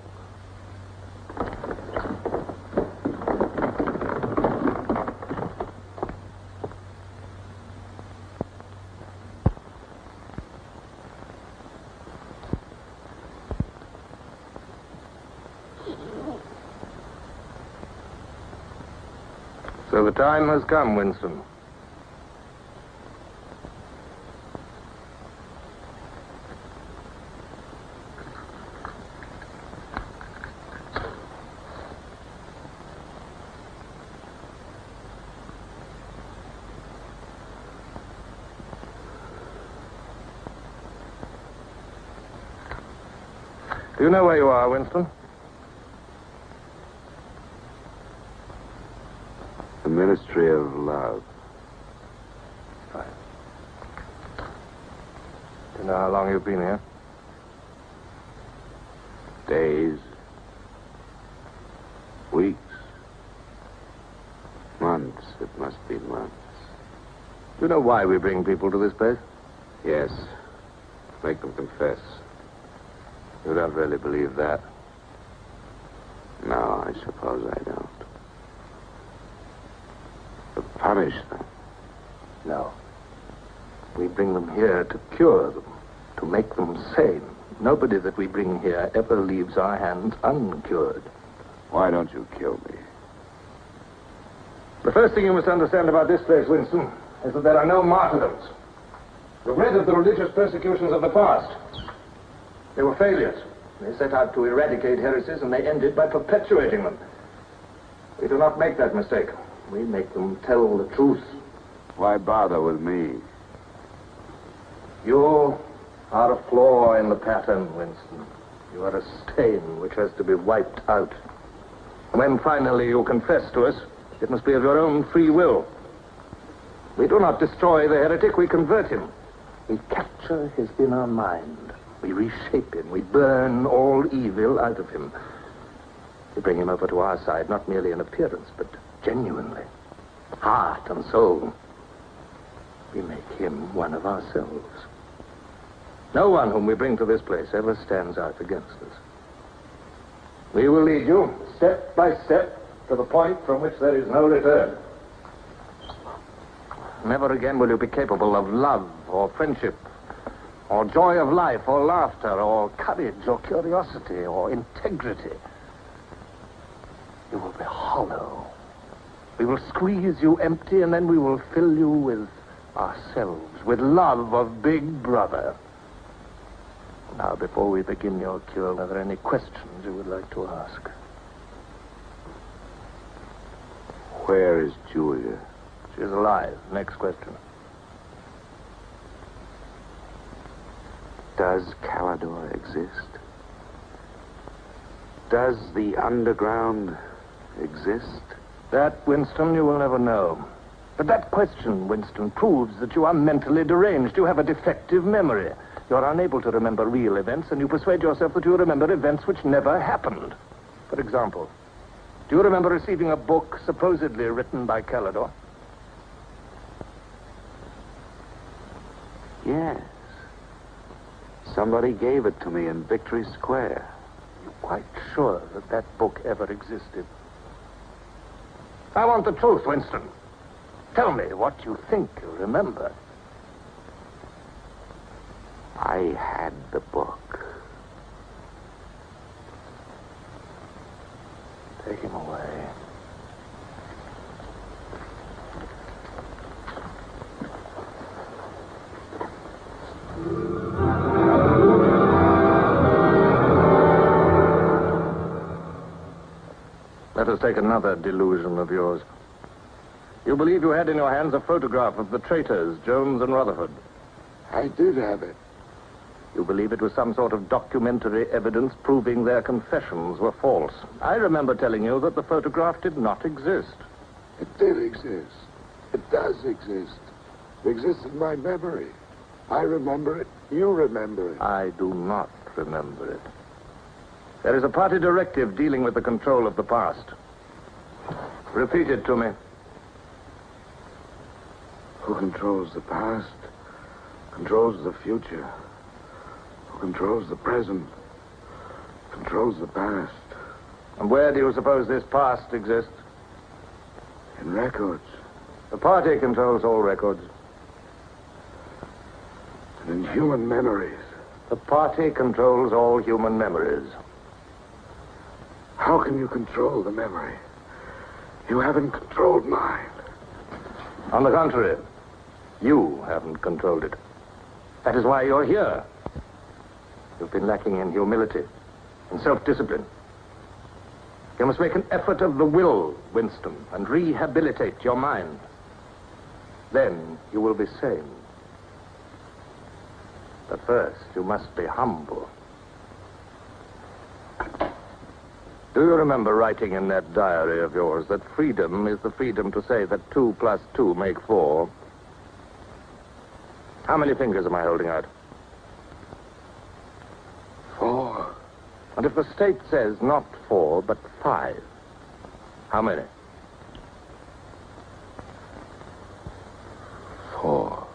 So the time has come, Winston. Do you know where you are, Winston? The Ministry of Love. Right. Do you know how long you've been here? Days. Weeks. Months. It must be months. Do you know why we bring people to this place? Yes. Make them confess. You don't really believe that. No, I suppose I don't. To punish them. No. We bring them here to cure them, to make them sane. Nobody that we bring here ever leaves our hands uncured. Why don't you kill me? The first thing you must understand about this place, Winston, is that there are no martyrdoms. You've read of the religious persecutions of the past. They were failures. They set out to eradicate heresies, and they ended by perpetuating them. We do not make that mistake. We make them tell the truth. Why bother with me? You are a flaw in the pattern, Winston. You are a stain which has to be wiped out. When finally you confess to us, it must be of your own free will. We do not destroy the heretic, we convert him. We capture his inner mind. We reshape him. We burn all evil out of him. We bring him over to our side, not merely in appearance, but genuinely. Heart and soul. We make him one of ourselves. No one whom we bring to this place ever stands out against us. We will lead you, step by step, to the point from which there is no return. Never again will you be capable of love or friendship, or joy of life, or laughter, or courage, or curiosity, or integrity. You will be hollow, We will squeeze you empty, and then we will fill you with ourselves, with love of Big Brother. Now, before we begin your cure, are there any questions you would like to ask? Where is Julia? She's alive. Next question. Does Calidor exist? Does the underground exist? That, Winston, you will never know. But that question, Winston, proves that you are mentally deranged. You have a defective memory. You are unable to remember real events, and you persuade yourself that you remember events which never happened. For example, do you remember receiving a book supposedly written by Calidor? Yes. Somebody gave it to me in Victory Square. You're quite sure that that book ever existed? I want the truth, Winston. Tell me what you think you remember. I had the book. Take him away. Let us take another delusion of yours. You believe you had in your hands a photograph of the traitors, Jones and Rutherford. I did have it. You believe it was some sort of documentary evidence proving their confessions were false. I remember telling you that the photograph did not exist. It did exist. It does exist. It exists in my memory. I remember it. You remember it. I do not remember it. There is a party directive dealing with the control of the past. Repeat it to me. Who controls the past controls the future. Who controls the present controls the past. And where do you suppose this past exists? In records. The party controls all records. And in human memories. The party controls all human memories. How can you control the memory? You haven't controlled mine. On the contrary, you haven't controlled it. That is why you're here. You've been lacking in humility and self-discipline. You must make an effort of the will, Winston, and rehabilitate your mind. Then you will be sane. But first, you must be humble. Do you remember writing in that diary of yours that freedom is the freedom to say that 2 plus 2 make 4? How many fingers am I holding out? 4. And if the state says not 4, but 5, how many? 4.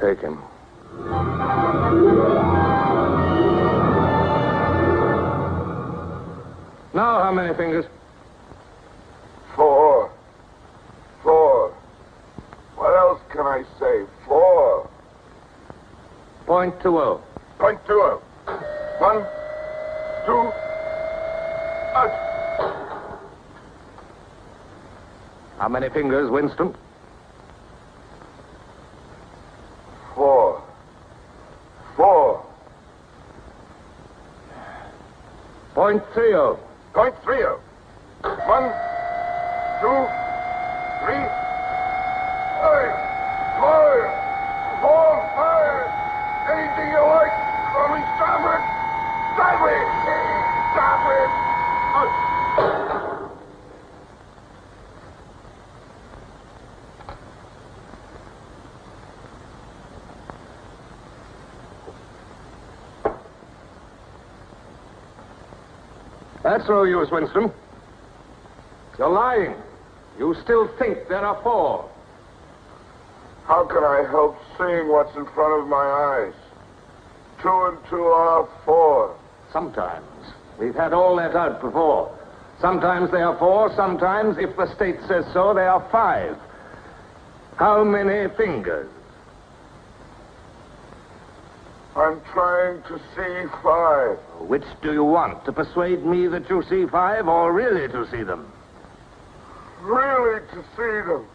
Take him. Now, how many fingers? 4. 4. What else can I say? 4. .20. .20. 1, 2, How many fingers, Winston? 4. 4. .30. .30. 1, 2, 3, 4, 5. Anything you like. Only stop it. Stop it. Stop it. That's no use, Winston. You're lying. You still think there are 4. How can I help seeing what's in front of my eyes? 2 and 2 are 4. Sometimes. We've had all that out before. Sometimes they are 4, sometimes, if the state says so, they are 5. How many fingers? I'm trying to see 5. Which do you want? To persuade me that you see 5 or really to see them? Really to see them.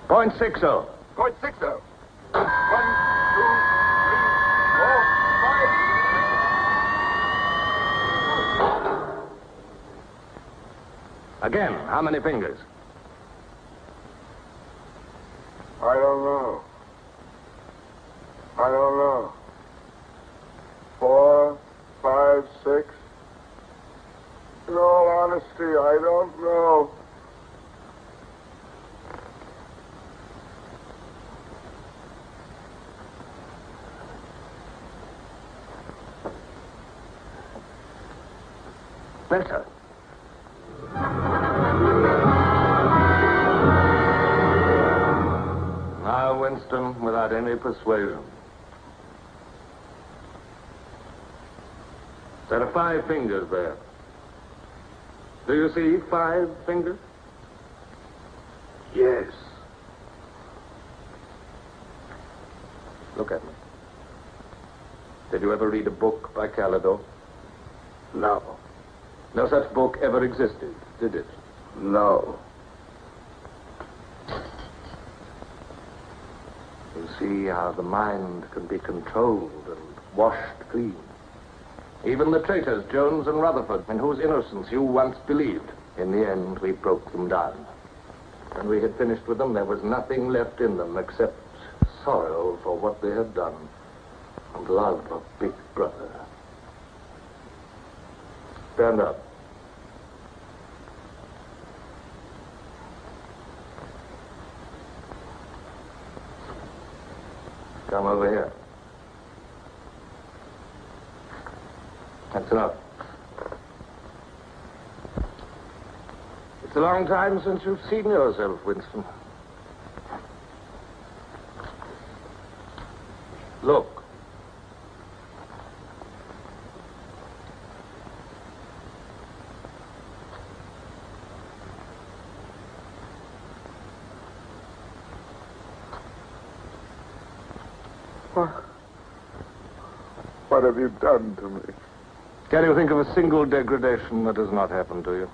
Point 60. Point 60. 1, 2, 3, 4, 5. Again, how many fingers? I don't know. 4, 5, 6. In all honesty, I don't know. Better. Now, Winston, without any persuasion. There are 5 fingers there. Do you see 5 fingers? Yes. Look at me. Did you ever read a book by Calidore? No. No such book ever existed, did it? No. You see how the mind can be controlled and washed clean. Even the traitors, Jones and Rutherford, in whose innocence you once believed, in the end we broke them down. When we had finished with them, there was nothing left in them except sorrow for what they had done and love of Big Brother. Stand up. Come over here. That's enough. It's a long time since you've seen yourself, Winston. Look. What have you done to me? Can you think of a single degradation that has not happened to you?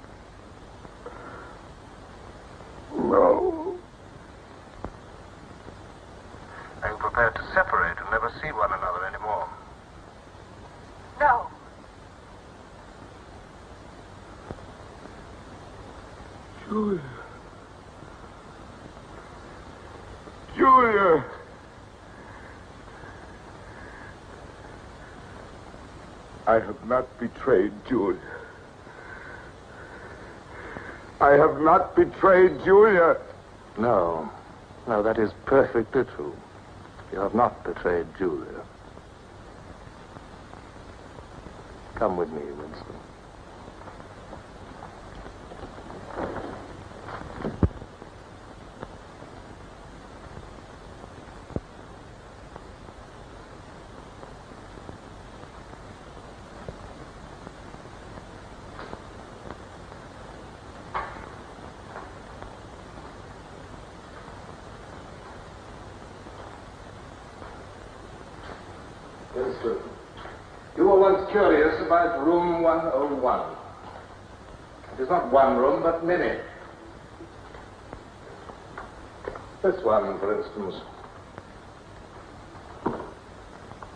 No. Are you prepared to separate and never see one another anymore? No. Julia. Julia. I have not betrayed Julia. I have not betrayed Julia. No. No, that is perfectly true. You have not betrayed Julia. Come with me, Winston. Winston, you were once curious about room 101. It is not one room, but many. This one, for instance.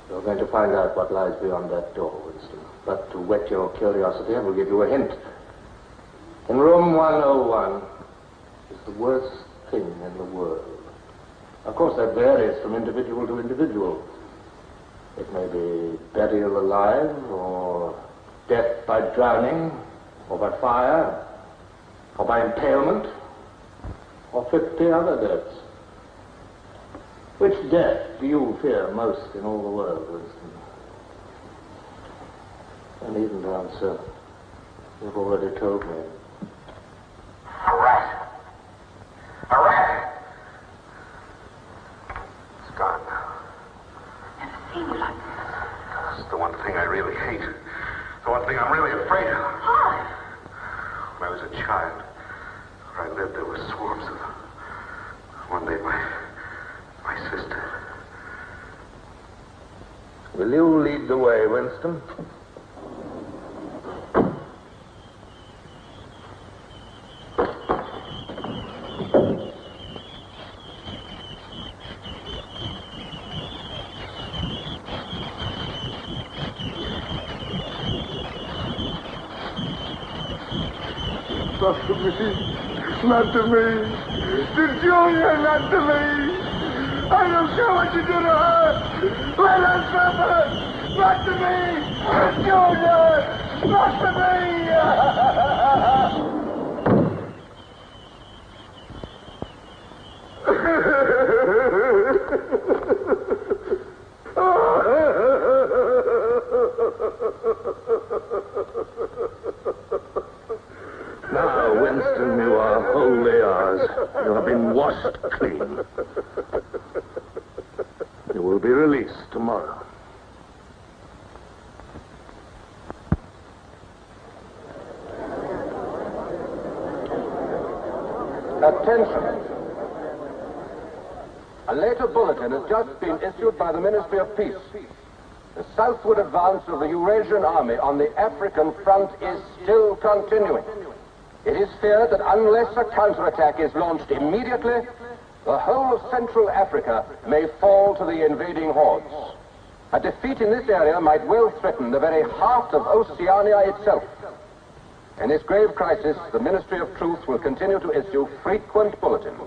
You're going to find out what lies beyond that door, Winston. But to whet your curiosity, I will give you a hint. In room 101 is the worst thing in the world. Of course, that varies from individual to individual. It may be burial alive, or death by drowning, or by fire, or by impalement, or 50 other deaths. Which death do you fear most in all the world, Winston? I needn't answer. You've already told me. A rat. A rat. It's gone now. Never seen you like this. It's the one thing I really hate. The one thing I'm really afraid of. Why? When I was a child, where I lived, there were swarms of them. One day, my sister, Will you lead the way, Winston? Not to me. Not to me. To Julia, not to me. I don't care what you do to her. Let her suffer. Not to me. To Julia. Not to Now, Winston, you are wholly ours. You have been washed clean. You will be released tomorrow. Attention. A later bulletin has just been issued by the Ministry of Peace. The southward advance of the Eurasian army on the African front is still continuing. It is feared that unless a counterattack is launched immediately, the whole of Central Africa may fall to the invading hordes. A defeat in this area might well threaten the very heart of Oceania itself. In this grave crisis, the Ministry of Truth will continue to issue frequent bulletins.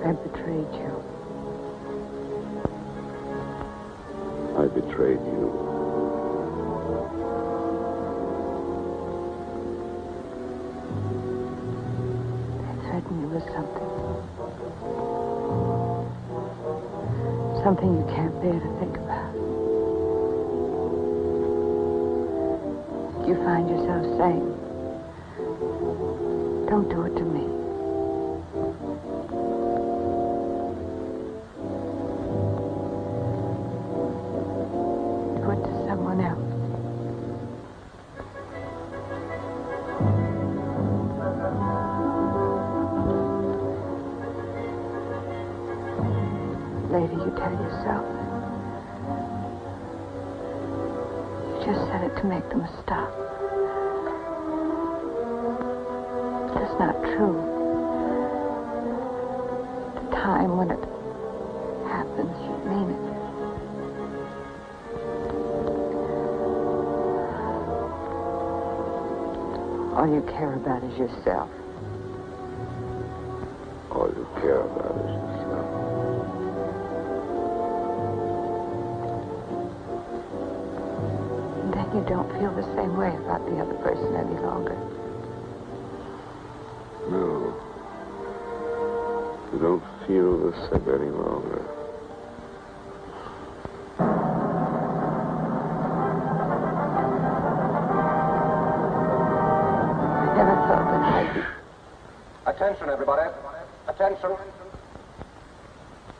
I betrayed you. I betrayed you. I threatened you with something. Something you can't bear to think about. You find yourself saying, don't do it to me. Do it to someone else. Later, you tell yourself. You just said it to make them stop. But it's not true. The time when it happens, you mean it. All you care about is yourself. All you care about is yourself. And then you don't feel the same way about the other person any longer. No. You don't feel the same any longer. I never thought that I'd be... Attention, everybody. Attention.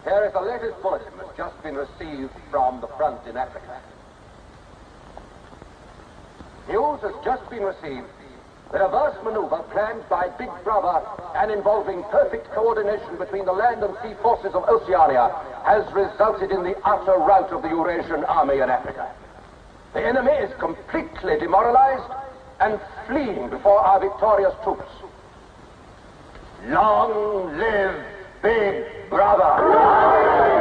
Here is the latest bulletin that's just been received from the front in Africa. News has just been received that a vast maneuver planned by Big Brother and involving perfect coordination between the land and sea forces of Oceania has resulted in the utter rout of the Eurasian army in Africa. The enemy is completely demoralized and fleeing before our victorious troops. Long live Big Brother!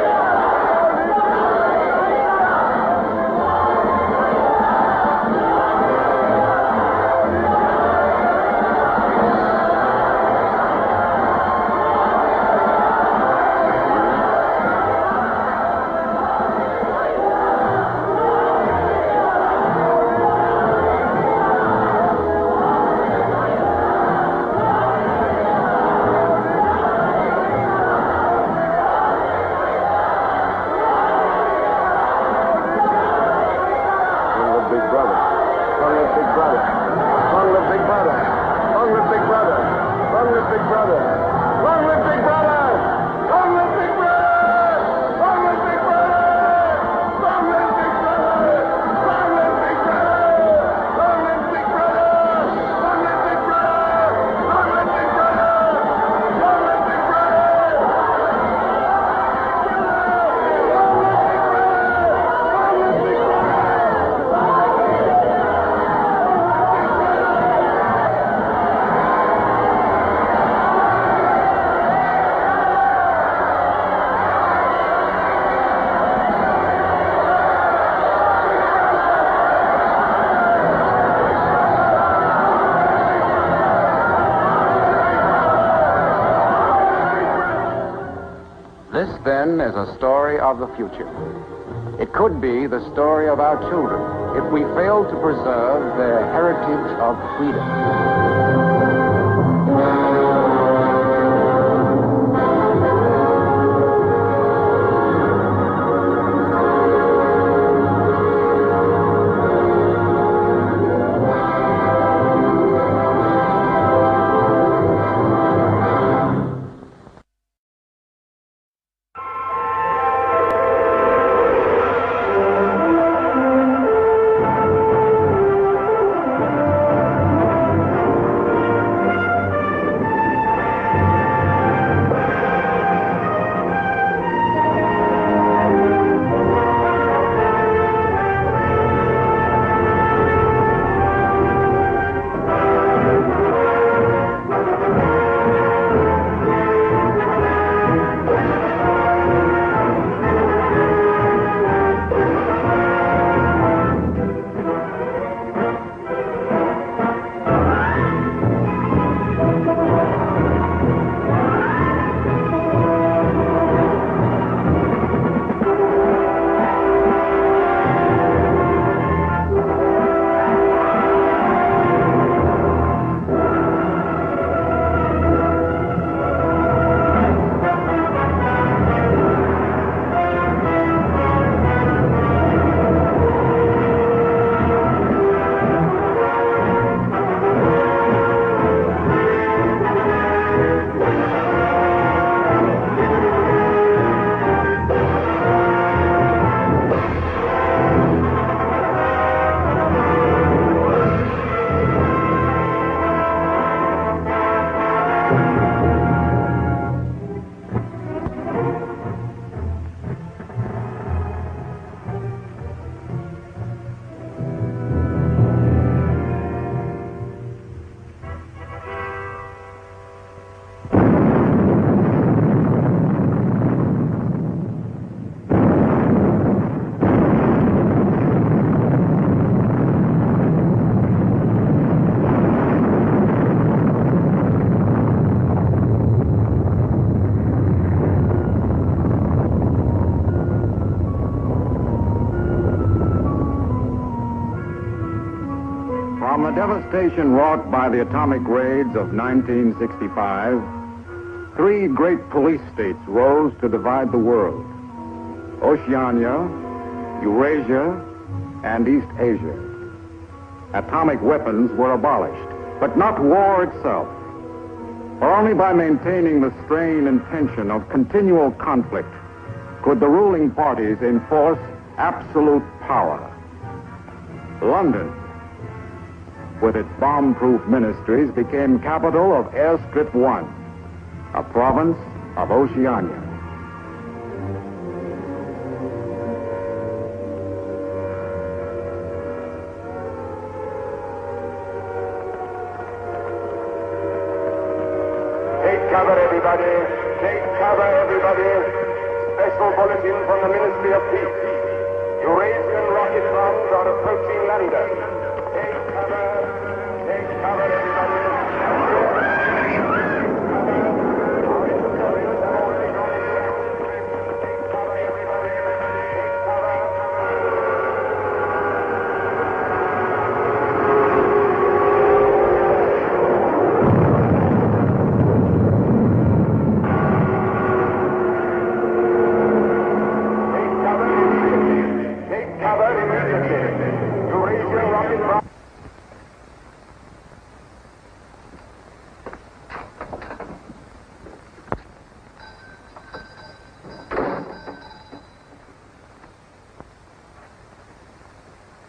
This, then, is a story of the future. It could be the story of our children if we fail to preserve their heritage of freedom. devastation wrought by the atomic raids of 1965, three great police states rose to divide the world: Oceania, Eurasia, and East Asia. Atomic weapons were abolished, but not war itself. For only by maintaining the strain and tension of continual conflict could the ruling parties enforce absolute power. London, with its bomb-proof ministries, became capital of Airstrip 1, a province of Oceania. Take cover, everybody. Take cover, everybody. Special bulletin from the Ministry of Peace. Eurasian rocket bombs are approaching London. Take cover. Take cover, everybody.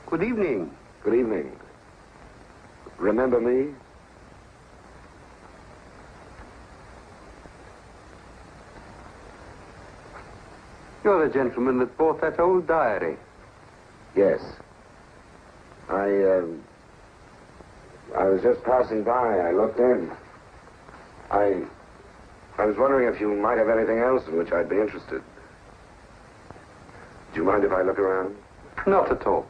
Good evening. Good evening. Remember me? You're the gentleman that bought that old diary. Yes. I was just passing by. I looked in. I was wondering if you might have anything else in which I'd be interested. Do you mind if I look around? Not at all.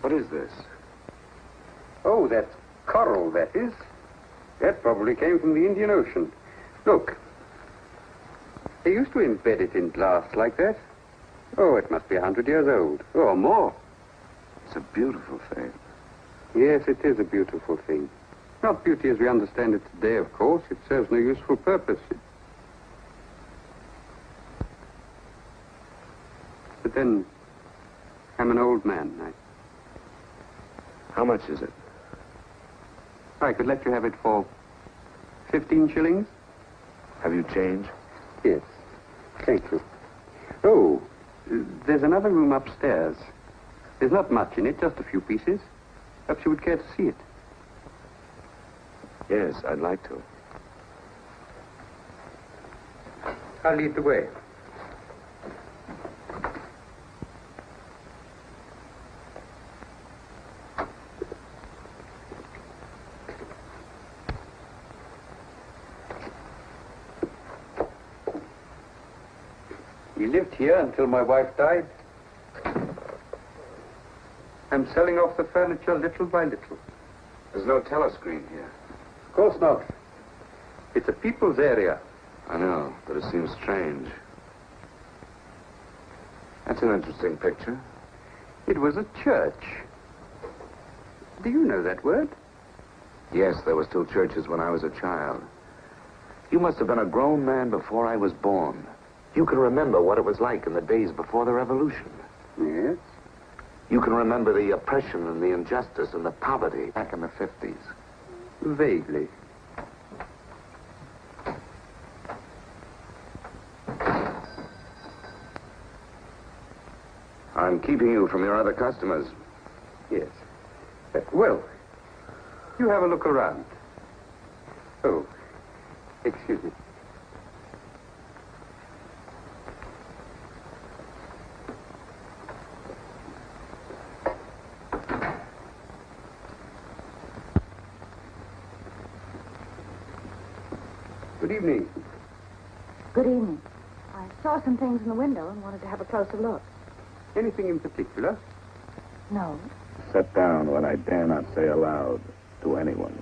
What is this? Oh, that's coral, that is. That probably came from the Indian Ocean. Look. They used to embed it in glass like that. Oh, it must be 100 years old, or more. It's a beautiful thing. Yes, it is a beautiful thing. Not beauty as we understand it today, of course. It serves no useful purpose. But then, I'm an old man. How much is it? I could let you have it for 15 shillings. Have you change? Yes. Thank you. Oh, there's another room upstairs. There's not much in it, just a few pieces. Perhaps you would care to see it. Yes, I'd like to. I'll lead the way. He lived here until my wife died. I'm selling off the furniture little by little. There's no telescreen here. Of course not. It's a people's area. I know, but it seems strange. That's an interesting picture. It was a church. Do you know that word? Yes, there were still churches when I was a child. You must have been a grown man before I was born. You can remember what it was like in the days before the revolution. Yes. You can remember the oppression and the injustice and the poverty back in the 50s. Vaguely. I'm keeping you from your other customers. Yes. Well, you have a look around. Oh, excuse me. Good evening. Good evening. saw some things in the window and wanted to have a closer look. Anything in particular? No. Set down what I dare not say aloud to anyone.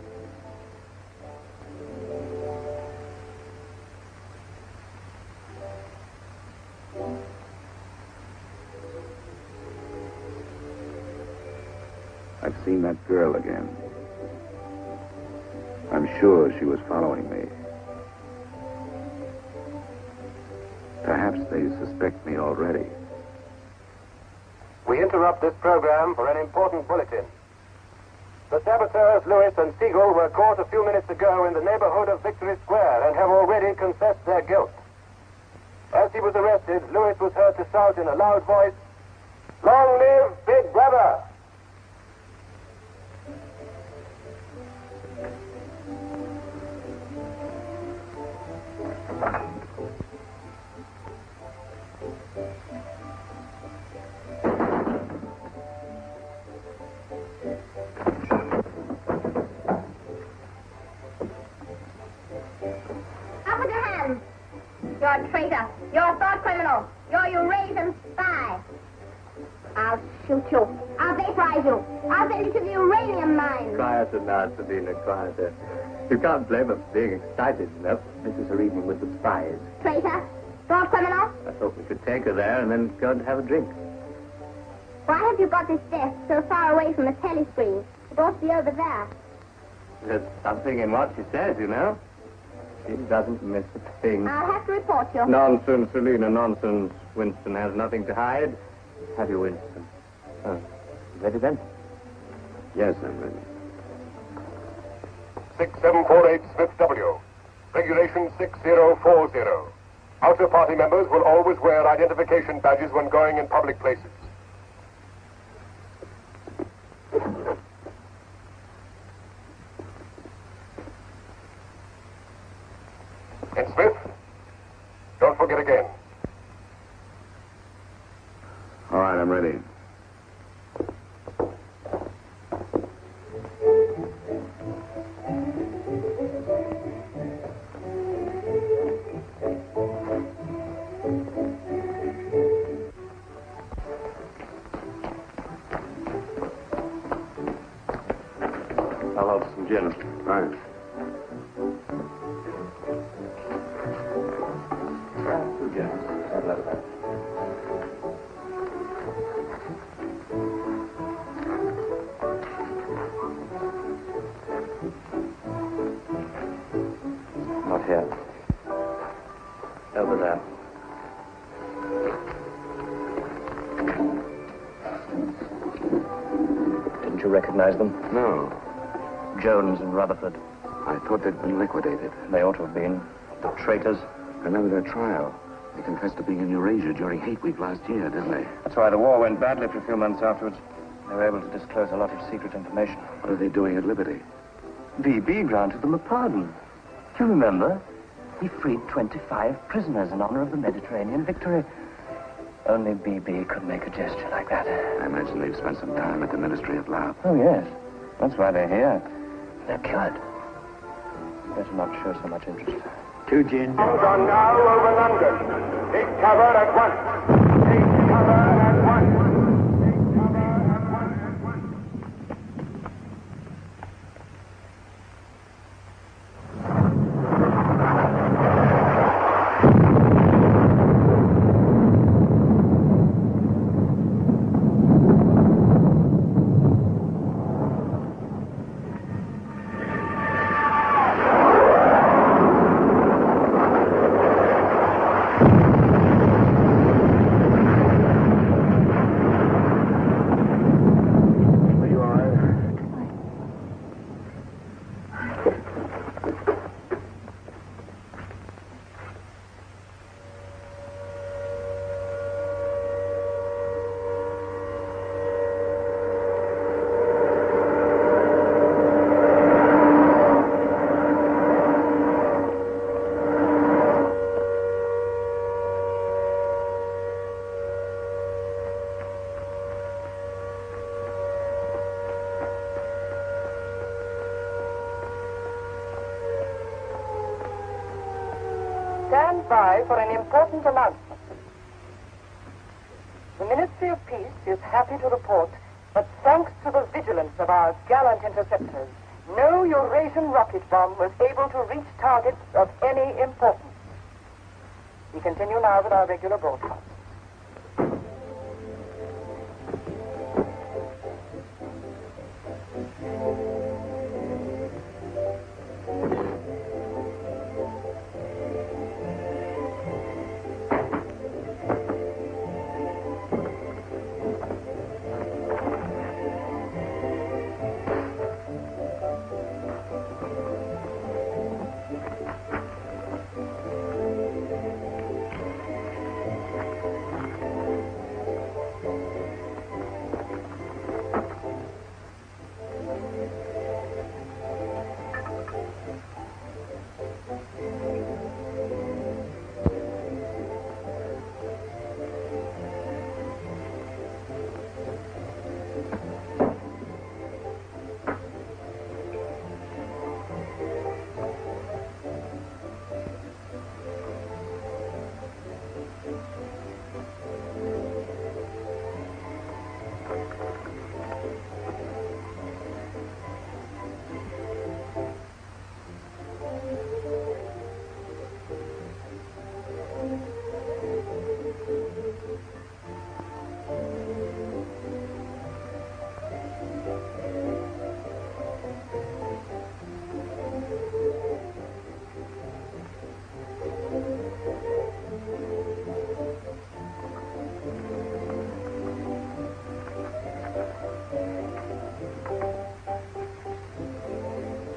I've seen that girl again. I'm sure she was following me. Perhaps they suspect me already. We interrupt this program for an important bulletin. The saboteurs Lewis and Siegel were caught a few minutes ago in the neighborhood of Victory Square and have already confessed their guilt. As he was arrested, Lewis was heard to shout in a loud voice, "Long live Big Brother!" You're a traitor. You're a thought criminal. You're Eurasian spy. I'll shoot you. I'll vaporize you. I'll send you to the uranium mine. Quieter now, Sabina, quieter. You can't blame her for being excited enough. This is her evening with the spies. Traitor. Thought criminal. I thought we could take her there and then go and have a drink. Why have you got this desk so far away from the telescreen? It ought to be over there. There's something in what she says, you know. She doesn't miss a thing. I'll have to report you. Nonsense, Selina, nonsense. Winston has nothing to hide. Have you, Winston? Ready then? Yes, I'm ready. 6748 Smith W. Regulation 6040. Outer party members will always wear identification badges when going in public places. And Smith, don't forget again. All right, I'm ready. I'll have some gin. Fine. Not here. Over there. Didn't you recognize them? No. Jones and Rutherford. I thought they'd been liquidated. They ought to have been. The traitors. Remember their trial? They confessed to being in Eurasia during Hate Week last year, didn't they? That's why the war went badly for a few months afterwards. They were able to disclose a lot of secret information. What are they doing at Liberty? BB granted them a pardon. Do you remember? He freed 25 prisoners in honor of the Mediterranean victory. Only BB could make a gesture like that. I imagine they've spent some time at the Ministry of Love. Oh, yes. That's why they're here. They're cured. Better not show so much interest. 2 gin. On now over London. Take cover at once. Take cover at once. Take cover at once. Stand by for an important announcement. Ministry of Peace is happy to report that thanks to the vigilance of our gallant interceptors, no Eurasian rocket bomb was able to reach targets of any importance. We continue now with our regular broadcast.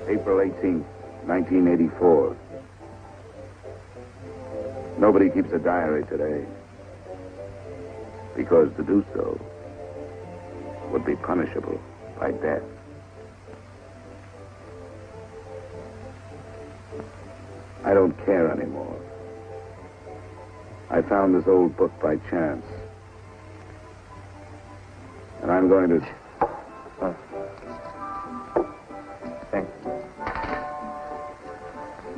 April 18th, 1984. Nobody keeps a diary today, because to do so would be punishable by death. I don't care anymore. I found this old book by chance, and I'm going to...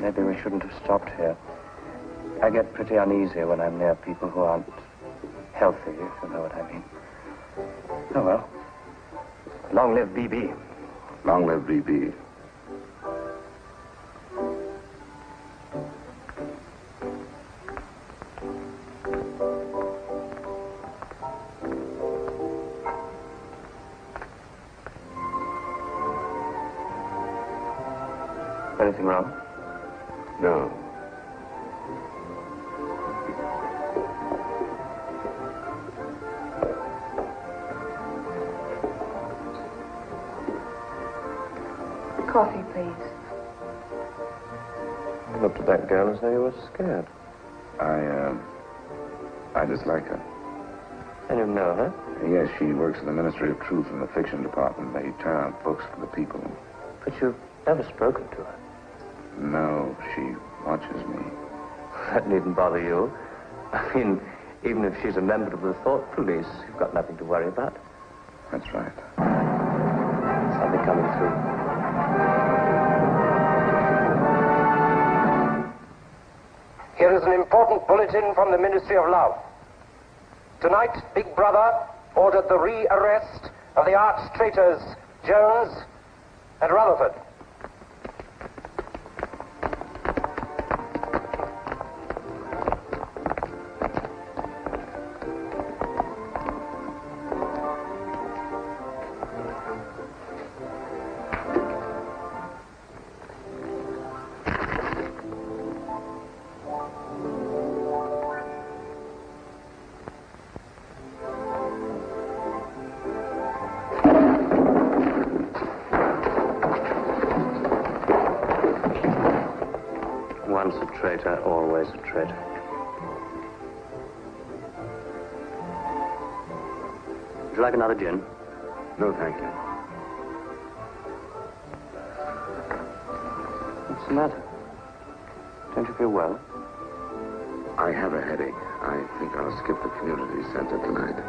Maybe we shouldn't have stopped here. I get pretty uneasy when I'm near people who aren't healthy, if you know what I mean. Oh, well. Long live BB. Long live BB. Anything wrong? No. Coffee, please. You looked at that girl as though you were scared. I dislike her. And you know her? Yes, she works in the Ministry of Truth in the fiction department. They turn out books for the people. But you've never spoken to her. No, she watches me. That needn't bother you. I mean, even if she's a member of the thought police, you've got nothing to worry about. That's right. Something coming through. Here is an important bulletin from the Ministry of Love. Tonight, Big Brother ordered the re-arrest of the arch traitors Jones and Rutherford. Once a traitor, always a traitor. Would you like another gin? No, thank you. What's the matter? Don't you feel well? I have a headache. I think I'll skip the community center tonight.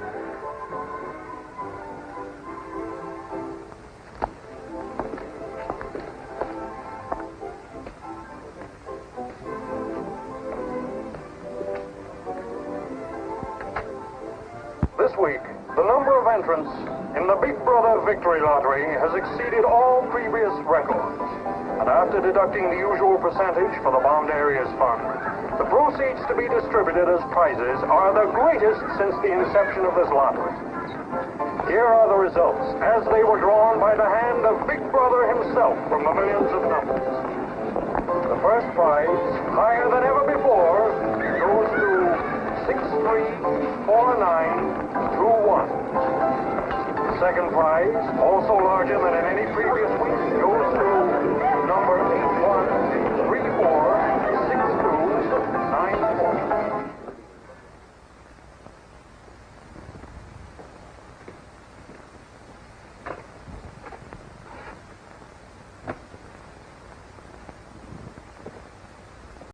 This week, entrance in the Big Brother Victory Lottery has exceeded all previous records. And after deducting the usual percentage for the Bombed Areas Fund, the proceeds to be distributed as prizes are the greatest since the inception of this lottery. Here are the results, as they were drawn by the hand of Big Brother himself from the millions of numbers. The first prize, higher than ever before, goes to 634921. The second prize, also larger than in any previous week, goes to